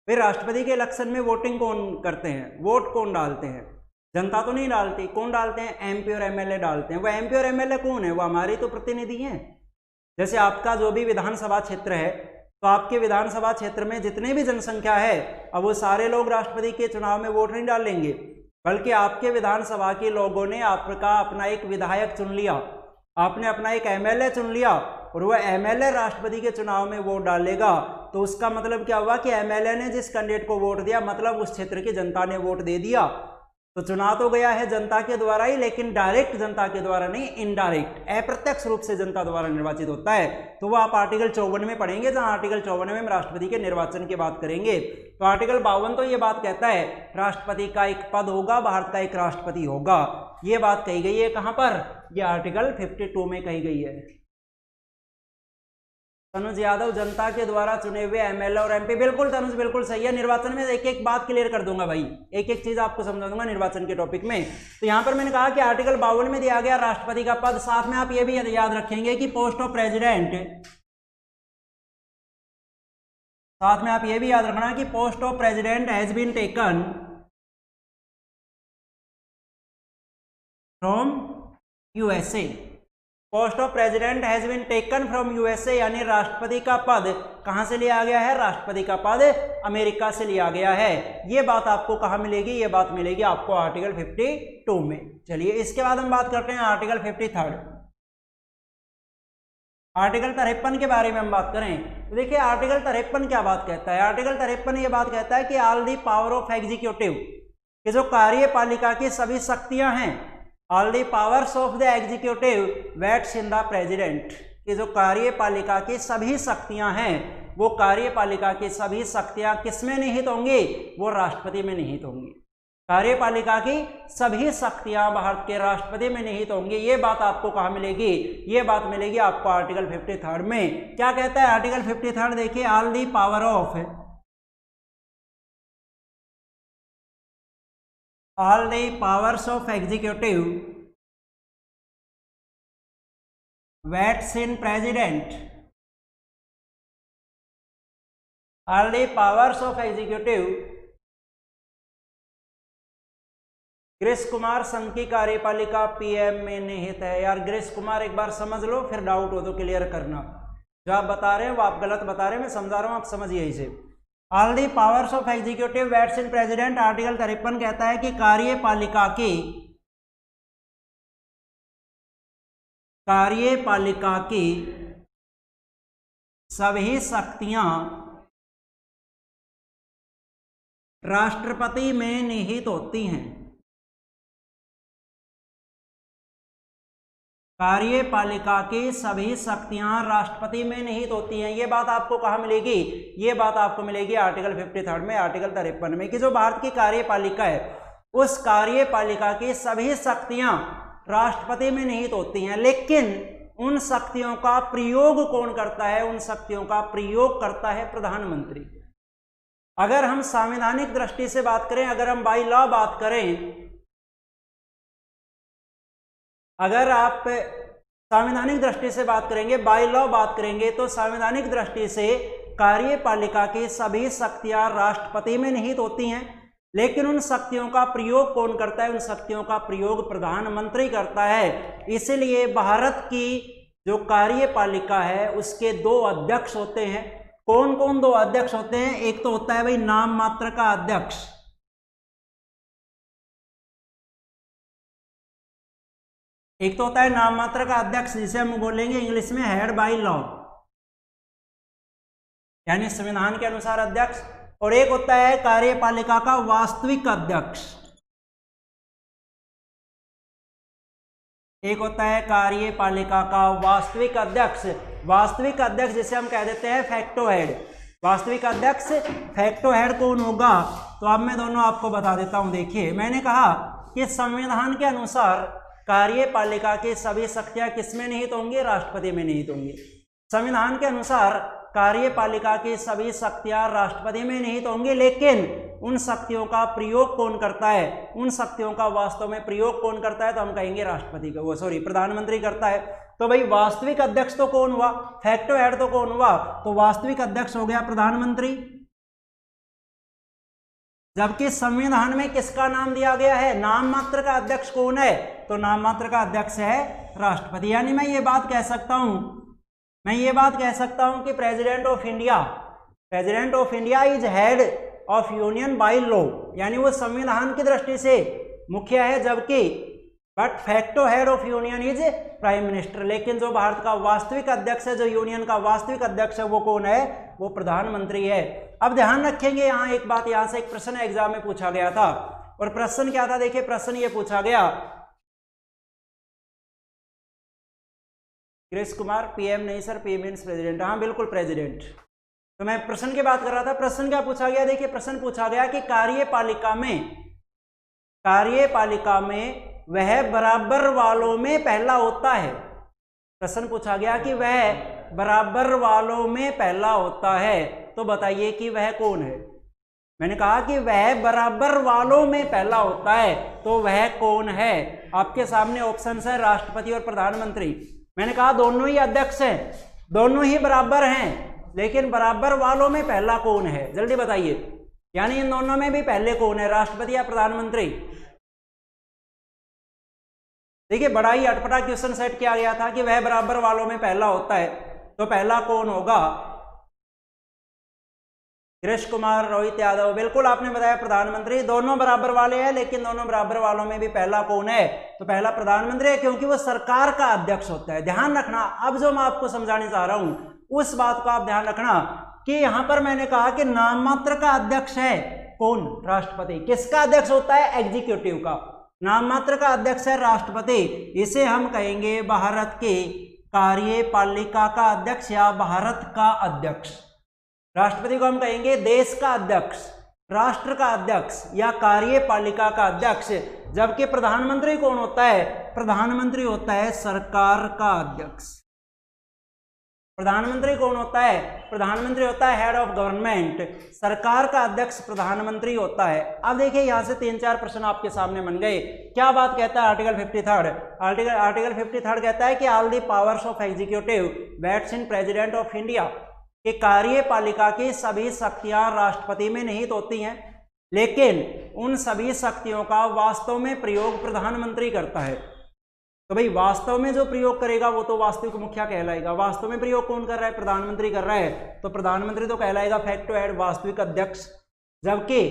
फिर राष्ट्रपति के इलेक्शन में वोटिंग कौन करते हैं? वोट कौन डालते हैं? जनता तो नहीं डालती। कौन डालते हैं? एमपी और एमएलए डालते हैं। वो एमपी और एमएलए कौन है? वो हमारी तो प्रतिनिधि हैं। जैसे आपका जो भी विधानसभा क्षेत्र है तो आपके विधानसभा क्षेत्र में जितने भी जनसंख्या है, अब वो सारे लोग राष्ट्रपति के चुनाव में वोट नहीं डालेंगे, बल्कि आपके विधानसभा के लोगों ने आपका अपना एक विधायक चुन लिया, आपने अपना एक एमएलए चुन लिया और वह एमएलए राष्ट्रपति के चुनाव में वोट डालेगा। तो उसका मतलब क्या हुआ कि एमएलए ने जिस कैंडिडेट को वोट दिया, मतलब उस क्षेत्र की जनता ने वोट दे दिया। तो चुना तो गया है जनता के द्वारा ही, लेकिन डायरेक्ट जनता के द्वारा नहीं, इनडायरेक्ट, अप्रत्यक्ष रूप से जनता द्वारा निर्वाचित होता है। तो वो आप आर्टिकल 54 में पढ़ेंगे, जहां आर्टिकल 54 में हम राष्ट्रपति के निर्वाचन की बात करेंगे। तो आर्टिकल 52 तो ये बात कहता है राष्ट्रपति का एक पद होगा, भारत का एक राष्ट्रपति होगा। ये बात कही गई है कहां पर? ये आर्टिकल 52 में कही गई है। तनुज यादव, जनता के द्वारा चुने हुए एमएलए और एमपी। बिल्कुल तनुज, बिल्कुल सही है। निर्वाचन में एक एक बात क्लियर कर दूंगा भाई, एक एक चीज आपको समझा दूंगा निर्वाचन के टॉपिक में। तो यहां पर मैंने कहा कि आर्टिकल 52 में दिया गया राष्ट्रपति का पद। साथ में आप ये भी याद रखेंगे कि पोस्ट ऑफ प्रेसिडेंट, साथ में आप ये भी याद रखना कि post of president has been taken from USA. Post of president has been taken from USA, यानी राष्ट्रपति का पद कहां से लिया गया है? राष्ट्रपति का पद अमेरिका से लिया गया है। ये बात आपको कहां मिलेगी? ये बात मिलेगी आपको आर्टिकल 52 में। चलिए इसके बाद हम बात करते हैं आर्टिकल 53। आर्टिकल 53 के बारे में हम बात करें तो देखिए आर्टिकल 53 क्या बात कहता है? आर्टिकल 53 ये बात कहता है कि all the power of executive, कि जो कार्यपालिका की सभी शक्तियां हैं, all the powers of the executive vests in the president, कि जो कार्यपालिका की सभी शक्तियां हैं, वो कार्यपालिका की सभी शक्तियां किसमें निहित होंगी? वो राष्ट्रपति में निहित होंगी। कार्यपालिका की सभी शक्तियां भारत के राष्ट्रपति में निहित होंगी। ये बात आपको कहां मिलेगी? ये बात मिलेगी आपको आर्टिकल 53 में। क्या कहता है आर्टिकल 53? देखिए all the power of, all the powers of executive vests in president, all the powers of executive। Girish Kumar संघ की कार्यपालिका पीएम में निहित है। यार गिरीश कुमार एक बार समझ लो, फिर डाउट हो तो क्लियर करना। जो आप बता रहे हैं वो आप गलत बता रहे हैं, मैं समझा रहा हूं, आप समझिए इसे। All the powers of executive vests in president, article 53 कहता है कि कार्यपालिका की सभी शक्तियां राष्ट्रपति में निहित होती हैं। कार्यपालिका की सभी शक्तियां राष्ट्रपति में निहित होती हैं। ये बात आपको कहाँ मिलेगी? ये बात आपको मिलेगी आर्टिकल 53 में, आर्टिकल 53 में, कि जो भारत की कार्यपालिका है उस कार्यपालिका की सभी शक्तियां राष्ट्रपति में निहित होती हैं, लेकिन उन शक्तियों का प्रयोग कौन करता है? उन शक्तियों का प्रयोग करता है प्रधानमंत्री। अगर हम संवैधानिक दृष्टि से बात करें, अगर हम बाई लॉ बात करें, अगर आप संवैधानिक दृष्टि से बात करेंगे, बाई लॉ बात करेंगे, तो संवैधानिक दृष्टि से कार्यपालिका की सभी शक्तियां राष्ट्रपति में निहित होती हैं, लेकिन उन शक्तियों का प्रयोग कौन करता है? उन शक्तियों का प्रयोग प्रधानमंत्री करता है। इसलिए भारत की जो कार्यपालिका है उसके दो अध्यक्ष होते हैं। कौन कौन दो अध्यक्ष होते हैं? एक तो होता है भाई नाम मात्र का अध्यक्ष, एक तो होता है नाम मात्र का अध्यक्ष जिसे हम बोलेंगे इंग्लिश में हेड बाय लॉ, यानी संविधान के अनुसार अध्यक्ष, और एक होता है कार्यपालिका का वास्तविक अध्यक्ष। एक होता है कार्यपालिका का वास्तविक अध्यक्ष। वास्तविक अध्यक्ष जिसे हम कह देते हैं फैक्टो हेड। वास्तविक अध्यक्ष फैक्टो हेड कौन होगा? तो अब मैं दोनों आपको बता देता हूं। देखिए, मैंने कहा कि संविधान के अनुसार कार्यपालिका की सभी शक्तियां किसमें निहित होंगी? राष्ट्रपति में निहित होंगी। संविधान के अनुसार कार्यपालिका की सभी शक्तियां राष्ट्रपति में निहित होंगी, लेकिन उन शक्तियों का प्रयोग कौन करता है? उन शक्तियों का वास्तव में प्रयोग कौन करता है? तो हम कहेंगे राष्ट्रपति का, वो सॉरी प्रधानमंत्री करता है। तो भाई वास्तविक अध्यक्ष तो कौन हुआ? फैक्टो हेड तो कौन हुआ? तो वास्तविक अध्यक्ष हो गया प्रधानमंत्री। जबकि संविधान में किसका नाम दिया गया है? नाम मात्र का अध्यक्ष कौन है? तो नाम मात्र का अध्यक्ष है राष्ट्रपति। यानी मैं ये बात कह सकता हूं कि president of India is head of union by law, यानी वो संविधान की दृष्टि से मुखिया है, जबकि but facto head of union is prime minister. लेकिन जो भारत का वास्तविक अध्यक्ष है, जो यूनियन का वास्तविक अध्यक्ष है, वो कौन है? वो प्रधानमंत्री है। अब ध्यान रखेंगे यहां एक बात, यहां से एक प्रश्न एग्जाम में पूछा गया था, और प्रश्न क्या था? देखिए, प्रश्न ये पूछा गया, कृष्ण कुमार पीएम नहीं सर, पीएम मीन्स प्रेसिडेंट। हाँ बिल्कुल प्रेसिडेंट। तो मैं प्रश्न की बात कर रहा था। प्रश्न क्या पूछा गया? देखिए, प्रश्न पूछा गया कि कार्यपालिका में वह बराबर वालों में पहला होता है। प्रश्न पूछा गया कि वह बराबर वालों में पहला होता है, तो बताइए कि वह कौन है? मैंने कहा कि वह बराबर वालों में पहला होता है, तो वह कौन है? आपके सामने ऑप्शन है राष्ट्रपति और प्रधानमंत्री। मैंने कहा दोनों ही अध्यक्ष हैं, दोनों ही बराबर हैं, लेकिन बराबर वालों में पहला कौन है? जल्दी बताइए। यानी इन दोनों में भी पहले कौन है, राष्ट्रपति या प्रधानमंत्री? देखिए, बड़ा ही अटपटा क्वेश्चन सेट किया गया था कि वह बराबर वालों में पहला होता है, तो पहला कौन होगा? कृष्ण कुमार, रोहित यादव, बिल्कुल आपने बताया प्रधानमंत्री। दोनों बराबर वाले हैं, लेकिन दोनों बराबर वालों में भी पहला कौन है? तो पहला प्रधानमंत्री है, क्योंकि वो सरकार का अध्यक्ष होता है। ध्यान रखना, अब जो मैं आपको समझाने चाह रहा हूं उस बात को आप ध्यान रखना कि यहां पर मैंने कहा कि नाम मात्र का अध्यक्ष है कौन? राष्ट्रपति। किसका अध्यक्ष होता है? एग्जीक्यूटिव का। नाम मात्र का अध्यक्ष है राष्ट्रपति। इसे हम कहेंगे भारत के कार्यपालिका का अध्यक्ष या भारत का अध्यक्ष। राष्ट्रपति को हम कहेंगे देश का अध्यक्ष, राष्ट्र का अध्यक्ष या कार्यपालिका का अध्यक्ष। जबकि प्रधानमंत्री कौन होता है? प्रधानमंत्री होता है सरकार का अध्यक्ष। प्रधानमंत्री कौन होता है? प्रधानमंत्री होता है हेड ऑफ गवर्नमेंट। सरकार का अध्यक्ष प्रधानमंत्री होता है। अब देखिए, यहां से 3-4 प्रश्न आपके सामने बन गए। क्या बात कहता है आर्टिकल 53? आर्टिकल 53 कहता है कि all the powers of executive vests in president of India, कि कार्यपालिका की सभी शक्तियां राष्ट्रपति में निहित होती हैं, लेकिन उन सभी शक्तियों का वास्तव में प्रयोग प्रधानमंत्री करता है। तो भाई वास्तव में जो प्रयोग करेगा वो तो वास्तविक मुखिया कहलाएगा। वास्तव में प्रयोग कौन कर रहा है? प्रधानमंत्री कर रहा है, तो प्रधानमंत्री तो कहलाएगा फैक्टो हेड, वास्तविक अध्यक्ष। जबकि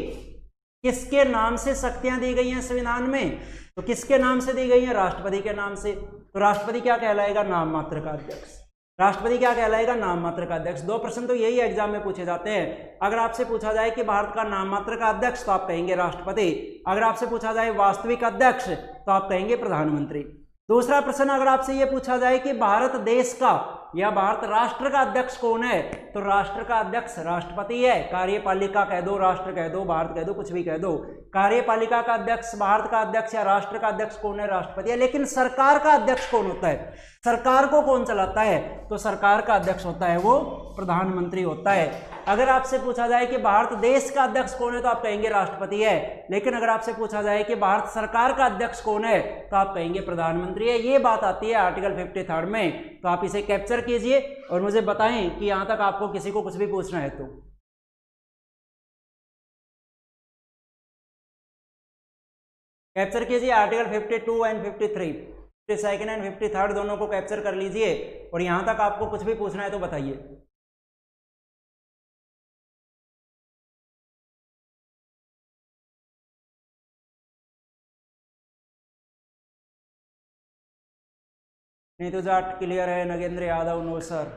किसके नाम से शक्तियां दी गई हैं संविधान में? तो किसके नाम से दी गई हैं? राष्ट्रपति के नाम से। तो राष्ट्रपति क्या कहलाएगा? नाम मात्र का अध्यक्ष। राष्ट्रपति क्या कहलाएगा? नाम मात्र का अध्यक्ष। 2 प्रश्न तो यही एग्जाम में पूछे जाते हैं। अगर आपसे पूछा जाए कि भारत का नाम मात्र का अध्यक्ष, तो आप कहेंगे राष्ट्रपति। अगर आपसे पूछा जाए वास्तविक अध्यक्ष, तो आप कहेंगे प्रधानमंत्री। दूसरा प्रश्न अगर आपसे यह पूछा जाए कि भारत देश का या भारत राष्ट्र का अध्यक्ष कौन है, तो राष्ट्र का अध्यक्ष राष्ट्रपति है। कार्यपालिका कह दो, राष्ट्र कह दो, भारत कह दो, कुछ भी कह दो। कार्यपालिका का अध्यक्ष, भारत का अध्यक्ष या राष्ट्र का अध्यक्ष कौन है? राष्ट्रपति है। लेकिन सरकार का अध्यक्ष कौन होता है? सरकार को कौन चलाता है? तो सरकार का अध्यक्ष होता है वो प्रधानमंत्री होता है। अगर आपसे पूछा जाए कि भारत देश का अध्यक्ष कौन है तो आप कहेंगे राष्ट्रपति है, लेकिन अगर आपसे पूछा जाए कि भारत सरकार का अध्यक्ष कौन है तो आप कहेंगे प्रधानमंत्री है। ये बात आती है आर्टिकल 53 में। तो आप इसे कैप्चर कीजिए और मुझे बताएं कि यहां तक आपको किसी को कुछ भी पूछना है तो। कैप्चर कीजिए आर्टिकल 52 एंड 53, 52 एंड 53 दोनों को कैप्चर कर लीजिए और यहां तक आपको कुछ भी पूछना है तो बताइए। नहीं तो जाट क्लियर है, नगेंद्र यादव नो सर।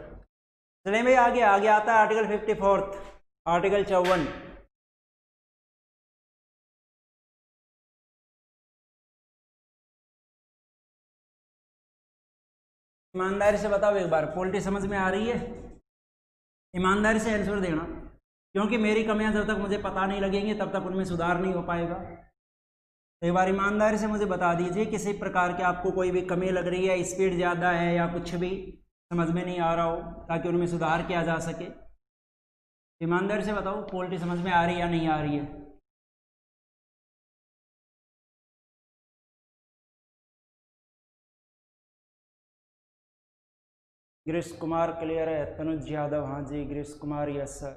चलें भाई आगे, आगे आता है आर्टिकल 54, आर्टिकल 54। ईमानदारी से बताओ एक बार, पॉलिटी समझ में आ रही है? ईमानदारी से आंसर देना, क्योंकि मेरी कमियां जब तक मुझे पता नहीं लगेंगी तब तक उनमें सुधार नहीं हो पाएगा। तो एक बार ईमानदारी से मुझे बता दीजिए किसी प्रकार के आपको कोई भी कमी लग रही है, स्पीड ज़्यादा है या कुछ भी समझ में नहीं आ रहा हो, ताकि उनमें सुधार किया जा सके। ईमानदारी से बताओ पॉलिटी समझ में आ रही है या नहीं आ रही है? गिरीश कुमार क्लियर है, तनुज यादव हाँ जी, गिरीश कुमार यस सर,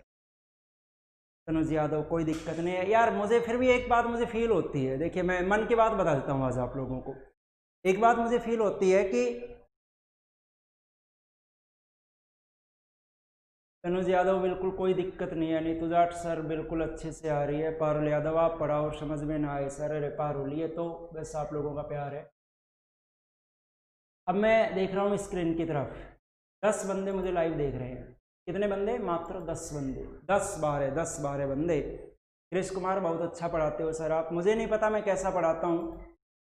तनुज यादव कोई दिक्कत नहीं है। यार मुझे फिर भी एक बात मुझे फील होती है, देखिए मैं मन की बात बता देता हूँ आज आप लोगों को। एक बात मुझे फील होती है कि तनुज यादव बिल्कुल कोई दिक्कत नहीं है, नीतू जाट सर बिल्कुल अच्छे से आ रही है, पारुल यादव आप पढ़ाओ और समझ में ना आए सर, अरे पारुल ये तो बस आप लोगों का प्यार है। अब मैं देख रहा हूँ स्क्रीन की तरफ, 10 बंदे मुझे लाइव देख रहे हैं। कितने बंदे? मात्र 10 बंदे, 10-12 बंदे। गिरीश कुमार बहुत अच्छा पढ़ाते हो सर आप। मुझे नहीं पता मैं कैसा पढ़ाता हूँ,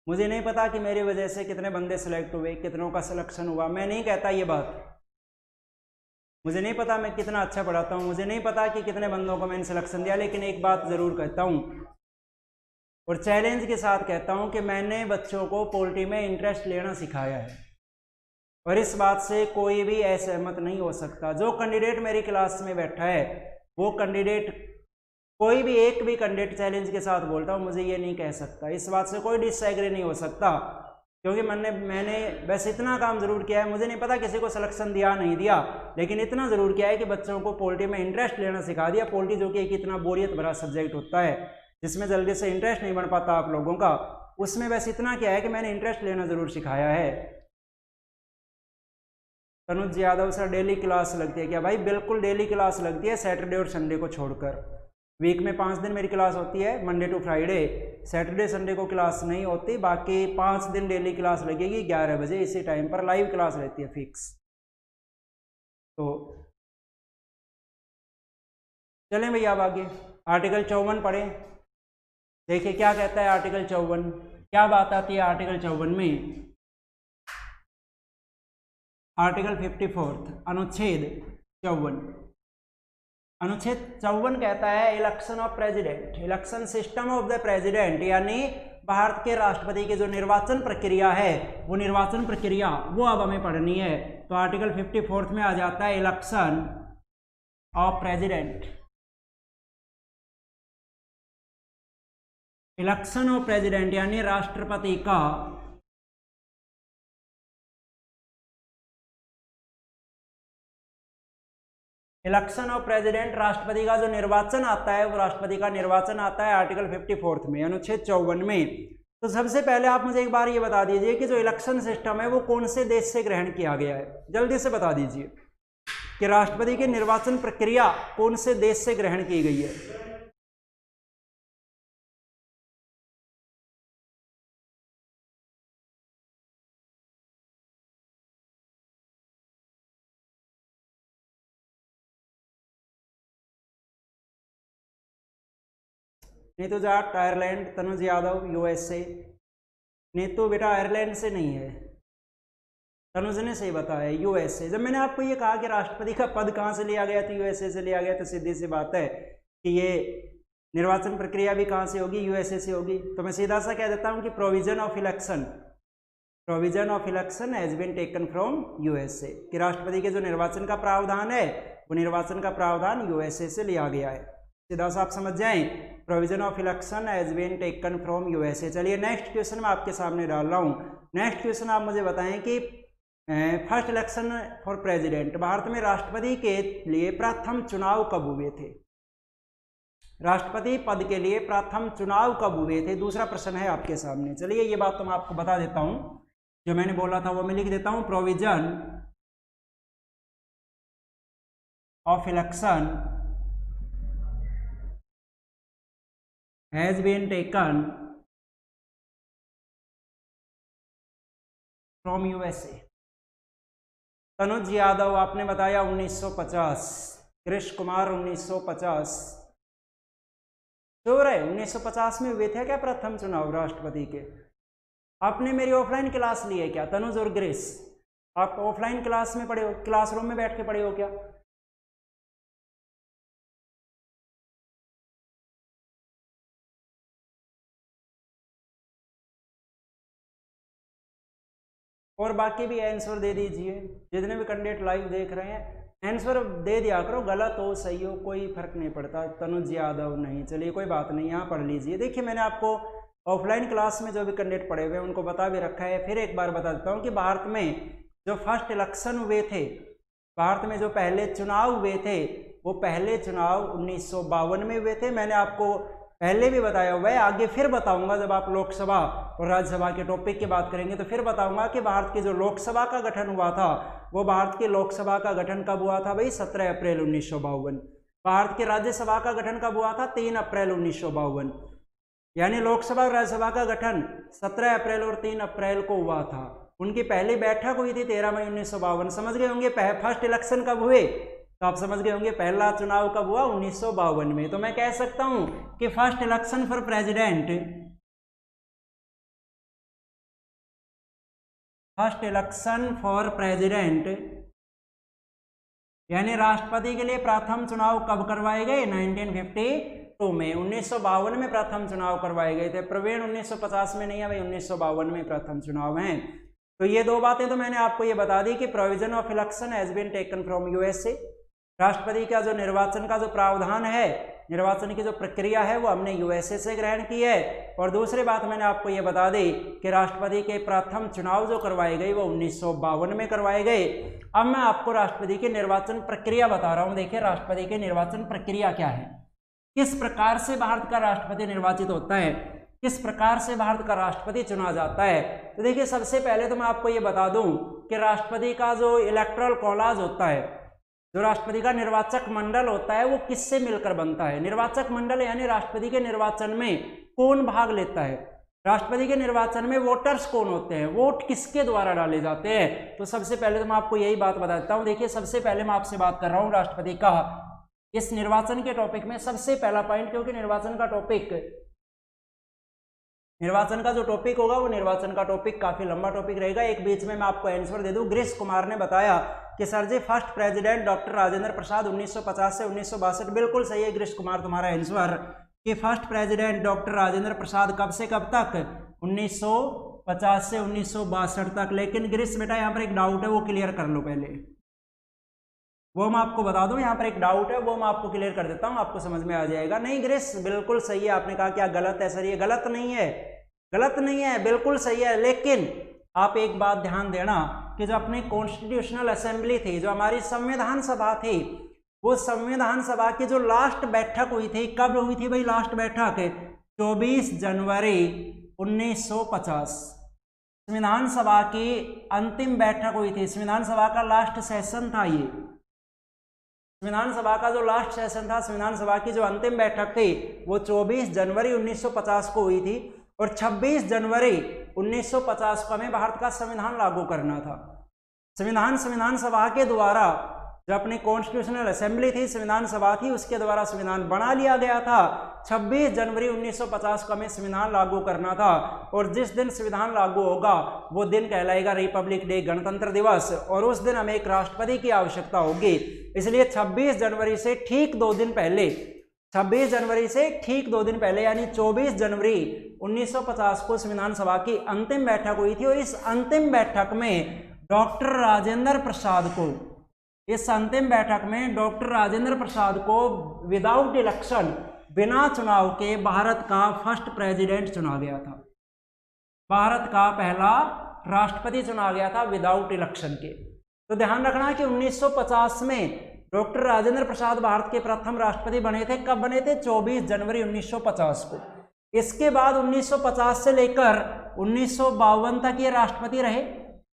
मुझे नहीं पता कि मेरी वजह से कितने बंदे सेलेक्ट हुए, कितनों का सिलेक्शन हुआ, मैं नहीं कहता ये बात। मुझे नहीं पता मैं कितना अच्छा पढ़ाता हूँ, मुझे नहीं पता कि कितने बंदों को मैंने सिलेक्शन दिया, लेकिन एक बात ज़रूर कहता हूँ और चैलेंज के साथ कहता हूँ कि मैंने बच्चों को पॉलिटी में इंटरेस्ट लेना सिखाया है और इस बात से कोई भी असहमत नहीं हो सकता। जो कैंडिडेट मेरी क्लास में बैठा है वो कैंडिडेट, कोई भी एक भी कैंडिडेट चैलेंज के साथ बोलता हूँ, मुझे ये नहीं कह सकता, इस बात से कोई डिसएग्री नहीं हो सकता, क्योंकि मैंने बस इतना काम ज़रूर किया है। मुझे नहीं पता किसी को सिलेक्शन दिया नहीं दिया, लेकिन इतना ज़रूर किया है कि बच्चों को पॉलिटी में इंटरेस्ट लेना सिखा दिया। पॉलिटी जो कि एक इतना बोरियत भरा सब्जेक्ट होता है जिसमें जल्दी से इंटरेस्ट नहीं बन पाता आप लोगों का, उसमें बस इतना किया है कि मैंने इंटरेस्ट लेना ज़रूर सिखाया है। Tanuj Yadav sir daily class लगती है क्या? भाई बिल्कुल डेली क्लास लगती है, सैटरडे और संडे को छोड़कर। वीक में 5 दिन मेरी क्लास होती है, Monday to Friday, Saturday Sunday को क्लास नहीं होती, बाकी 5 दिन डेली क्लास लगेगी 11 बजे, इसी टाइम पर लाइव क्लास रहती है फिक्स। तो चलें भैया अब आगे आर्टिकल 54 पढ़ें। देखिए क्या कहता है आर्टिकल 54, क्या बात आती है आर्टिकल 54 में। आर्टिकल 54 अनुच्छेद 54, अनुच्छेद 54 कहता है election of president, election system of the president, यानी भारत के राष्ट्रपति की जो निर्वाचन प्रक्रिया है वो निर्वाचन प्रक्रिया वो अब हमें पढ़नी है। तो आर्टिकल 54 में आ जाता है election of president, election of president यानी राष्ट्रपति का इलेक्शन ऑफ प्रेसिडेंट, राष्ट्रपति का जो निर्वाचन आता है वो राष्ट्रपति का निर्वाचन आता है आर्टिकल 54 में, अनुच्छेद 54 में। तो सबसे पहले आप मुझे एक बार ये बता दीजिए कि जो इलेक्शन सिस्टम है वो कौन से देश से ग्रहण किया गया है, जल्दी से बता दीजिए कि राष्ट्रपति की निर्वाचन प्रक्रिया कौन से देश से ग्रहण की गई है। Neetu Jat Ireland, Tanuj Yadav USA. नीतू बेटा आयरलैंड से नहीं है, तनुज ने सही बताया यूएसए। जब मैंने आपको ये कहा कि राष्ट्रपति का पद कहाँ से लिया गया, तो यूएसए से लिया गया, तो सीधी सी बात है कि ये निर्वाचन प्रक्रिया भी कहाँ से होगी, यूएसए से होगी। तो मैं सीधा सा कह देता हूँ कि provision of election, provision of election has been taken from USA, कि राष्ट्रपति के जो निर्वाचन का प्रावधान है वो निर्वाचन का प्रावधान यूएसए से लिया गया है। सीधा सा आप समझ जाएं, provision of election has been taken from USA. चलिए नेक्स्ट क्वेश्चन मैं आपके सामने डाल रहा हूँ। नेक्स्ट क्वेश्चन आप मुझे बताएं कि first election for president, Bharat में राष्ट्रपति के लिए प्रथम चुनाव कब हुए थे? राष्ट्रपति पद के लिए प्रथम चुनाव कब हुए थे? दूसरा प्रश्न है आपके सामने। चलिए ये बात तो मैं आपको बता देता हूं, जो मैंने बोला था वो मैं लिख देता हूं। Provision of election has been taken from USA. Tanuj Yadav आपने बताया 1950, कृष कुमार 1950, श्योर है 1950 में हुए थे क्या प्रथम चुनाव राष्ट्रपति के? आपने मेरी ऑफलाइन क्लास ली है क्या तनुज और ग्रेस? आप ऑफलाइन क्लास में पढ़े हो, क्लासरूम में बैठ के पढ़े हो क्या? और बाकी भी आंसर दे दीजिए, जितने भी कैंडिडेट लाइव देख रहे हैं आंसर दे दिया करो, गलत हो सही हो कोई फर्क नहीं पड़ता। तनुज यादव नहीं, चलिए कोई बात नहीं, यहाँ पढ़ लीजिए। देखिए मैंने आपको ऑफलाइन क्लास में जो भी कैंडिडेट पढ़े हुए हैं उनको बता भी रखा है, फिर एक बार बता देता हूँ कि भारत में जो फर्स्ट इलेक्शन हुए थे, भारत में जो पहले चुनाव हुए थे वो पहले चुनाव 1952 में हुए थे। मैंने आपको पहले भी बताया हुआ है, आगे फिर बताऊंगा जब आप लोकसभा और राज्यसभा के टॉपिक की बात करेंगे तो फिर बताऊंगा कि भारत की जो लोकसभा का गठन हुआ था वो भारत की लोकसभा का गठन कब हुआ था भाई? 17 अप्रैल 1952। भारत की राज्यसभा का गठन कब हुआ था? 3 अप्रैल 1952। यानी लोकसभा और राज्यसभा का गठन 17 अप्रैल और 3 अप्रैल को हुआ था। उनकी पहली बैठक हुई थी 13 मई 1952। समझ गए होंगे फर्स्ट इलेक्शन कब हुए, तो आप समझ गए होंगे पहला चुनाव कब हुआ? 1952 में। तो मैं कह सकता हूं कि first election for president, first election for president यानी राष्ट्रपति के लिए प्रथम चुनाव कब करवाए गए? 1952 में, 1952 में प्रथम चुनाव करवाए गए थे। प्रवीण 1950 में नहीं है भाई, 1952 में प्रथम चुनाव हैं। तो ये दो बातें तो मैंने आपको ये बता दी कि provision of election has been taken from USA, राष्ट्रपति का जो निर्वाचन का जो प्रावधान है, निर्वाचन की जो प्रक्रिया है वो हमने यूएसए से ग्रहण की है। और दूसरी बात मैंने आपको ये बता दी कि राष्ट्रपति के प्रथम चुनाव जो करवाए गए वो 1952 में करवाए गए। अब मैं आपको राष्ट्रपति की निर्वाचन प्रक्रिया बता रहा हूँ। देखिए राष्ट्रपति की निर्वाचन प्रक्रिया क्या है, किस प्रकार से भारत का राष्ट्रपति निर्वाचित होता है, किस प्रकार से भारत का राष्ट्रपति चुना जाता है। तो देखिए सबसे पहले तो मैं आपको ये बता दूं कि राष्ट्रपति का जो इलेक्टोरल कॉलेज होता है, जो राष्ट्रपति का निर्वाचक मंडल होता है वो किससे मिलकर बनता है? निर्वाचक मंडल यानी राष्ट्रपति के निर्वाचन में कौन भाग लेता है, राष्ट्रपति के निर्वाचन में वोटर्स कौन होते हैं, वोट किसके द्वारा डाले जाते हैं। तो सबसे पहले तो मैं आपको यही बात बता देता हूँ। देखिए सबसे पहले मैं आपसे बात कर रहा हूँ राष्ट्रपति का इस निर्वाचन के टॉपिक में सबसे पहला पॉइंट, क्योंकि निर्वाचन का जो टॉपिक होगा वो निर्वाचन का टॉपिक काफी लंबा टॉपिक रहेगा। एक बीच में मैं आपको आंसर दे दूं। ग्रीश कुमार ने बताया कि सर जी first president doctor Rajendra Prasad 1950 से 1962। बिल्कुल सही है ग्रीश कुमार तुम्हारा आंसर कि first president doctor Rajendra Prasad कब से कब तक? 1950 से 1962 तक। लेकिन ग्रीश बेटा यहाँ पर एक डाउट है, वो क्लियर कर लो पहले, वो मैं आपको बता दूं। यहाँ पर एक डाउट है वो मैं आपको क्लियर कर देता हूँ, आपको समझ में आ जाएगा। नहीं ग्रीश बिल्कुल सही है, आपने कहा क्या गलत है सर? ये गलत नहीं है, गलत नहीं है, बिल्कुल सही है। लेकिन आप एक बात ध्यान देना कि जो अपनी कॉन्स्टिट्यूशनल असेंबली थी, जो हमारी संविधान सभा थी, वो संविधान सभा की जो लास्ट बैठक हुई थी, कब हुई थी भाई लास्ट बैठक? 24 जनवरी 1950 संविधान सभा की अंतिम बैठक हुई थी। संविधान सभा का लास्ट सेशन था ये, संविधान सभा का जो लास्ट सेशन था, संविधान सभा की जो अंतिम बैठक थी वो 24 जनवरी 1950 को हुई थी। और 26 जनवरी 1950 को हमें भारत का संविधान लागू करना था। संविधान सभा के द्वारा जो अपनी कॉन्स्टिट्यूशनल असेंबली थी, संविधान सभा थी, उसके द्वारा संविधान बना लिया गया था। 26 जनवरी 1950 को हमें संविधान लागू करना था। और जिस दिन संविधान लागू होगा वो दिन कहलाएगा रिपब्लिक डे, गणतंत्र दिवस। और उस दिन हमें एक राष्ट्रपति की आवश्यकता होगी। इसलिए 26 जनवरी से ठीक 2 दिन पहले, 26 जनवरी से ठीक 2 दिन पहले यानी 24 जनवरी 1950 को संविधान सभा की अंतिम बैठक हुई थी और इस अंतिम बैठक में डॉक्टर राजेंद्र प्रसाद को विदाउट इलेक्शन, बिना चुनाव के भारत का फर्स्ट प्रेसिडेंट चुना गया था। भारत का पहला राष्ट्रपति चुना गया था विदाउट इलेक्शन के। तो ध्यान रखना कि 1950 में डॉक्टर राजेंद्र प्रसाद भारत के प्रथम राष्ट्रपति बने थे। कब बने थे? 24 जनवरी 1950 को। इसके बाद 1950 से लेकर 1952 तक ये राष्ट्रपति रहे।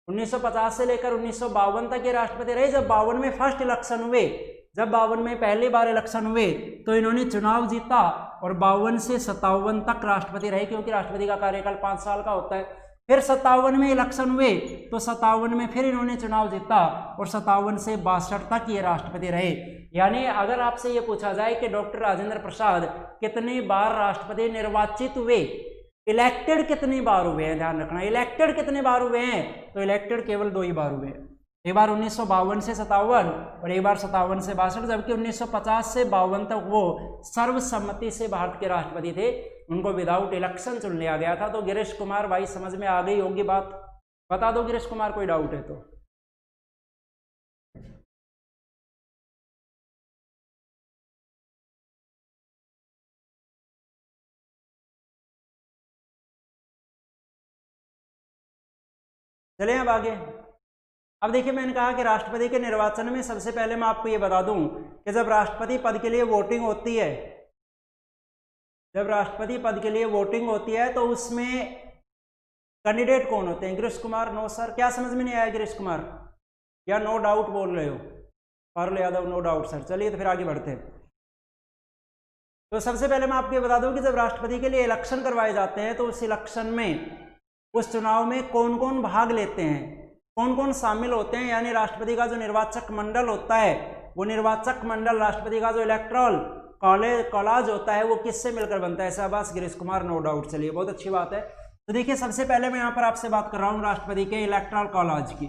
1950 से लेकर 1952 तक ये राष्ट्रपति रहे। जब 52 में फर्स्ट इलेक्शन हुए, जब 52 में पहली बार इलेक्शन हुए तो इन्होंने चुनाव जीता और 52 से 57 तक राष्ट्रपति रहे, क्योंकि राष्ट्रपति का कार्यकाल 5 साल का होता है। फिर 57 में इलेक्शन हुए तो 57 में फिर इन्होंने चुनाव जीता और 57 से 62 तक ये राष्ट्रपति रहे। यानी अगर आपसे ये पूछा जाए कि डॉक्टर राजेंद्र प्रसाद कितनी बार राष्ट्रपति निर्वाचित हुए, इलेक्टेड कितनी बार हुए हैं, ध्यान रखना, इलेक्टेड कितने बार हुए हैं, तो इलेक्टेड केवल 2 ही बार हुए हैं। एक बार 1952 से 57 और एक बार 57 से 62, जबकि 1950 से 52 तक वो सर्वसम्मति से भारत के राष्ट्रपति थे, उनको विदाउट इलेक्शन चुन लिया गया था। तो गिरीश कुमार भाई समझ में आ गई होगी बात? बता दो गिरीश कुमार, कोई डाउट है तो। चलिए अब आगे। अब देखिए, मैंने कहा कि राष्ट्रपति के निर्वाचन में सबसे पहले मैं आपको ये बता दूं कि जब राष्ट्रपति पद के लिए वोटिंग होती है, जब राष्ट्रपति पद के लिए वोटिंग होती है तो उसमें कैंडिडेट कौन होते हैं? गिरीश कुमार, नो सर, क्या समझ में नहीं आया गिरीश कुमार, या नो डाउट बोल रहे हो? Parul Yadav, no doubt sir. चलिए तो फिर आगे बढ़ते हैं। तो सबसे पहले मैं आपको ये बता दूं कि जब राष्ट्रपति के लिए इलेक्शन करवाए जाते हैं तो उस इलेक्शन में, उस चुनाव में कौन कौन भाग लेते हैं, कौन कौन शामिल होते हैं, यानी राष्ट्रपति का जो निर्वाचक मंडल होता है, वो निर्वाचक मंडल, राष्ट्रपति का जो इलेक्टोरल कॉलेज होता है, वो किससे मिलकर बनता है? शाबाश गिरीश कुमार, नो डाउट। चलिए, बहुत अच्छी बात है। तो देखिए, सबसे पहले मैं यहाँ पर आपसे बात कर रहा हूँ राष्ट्रपति के इलेक्टोरल कॉलेज की,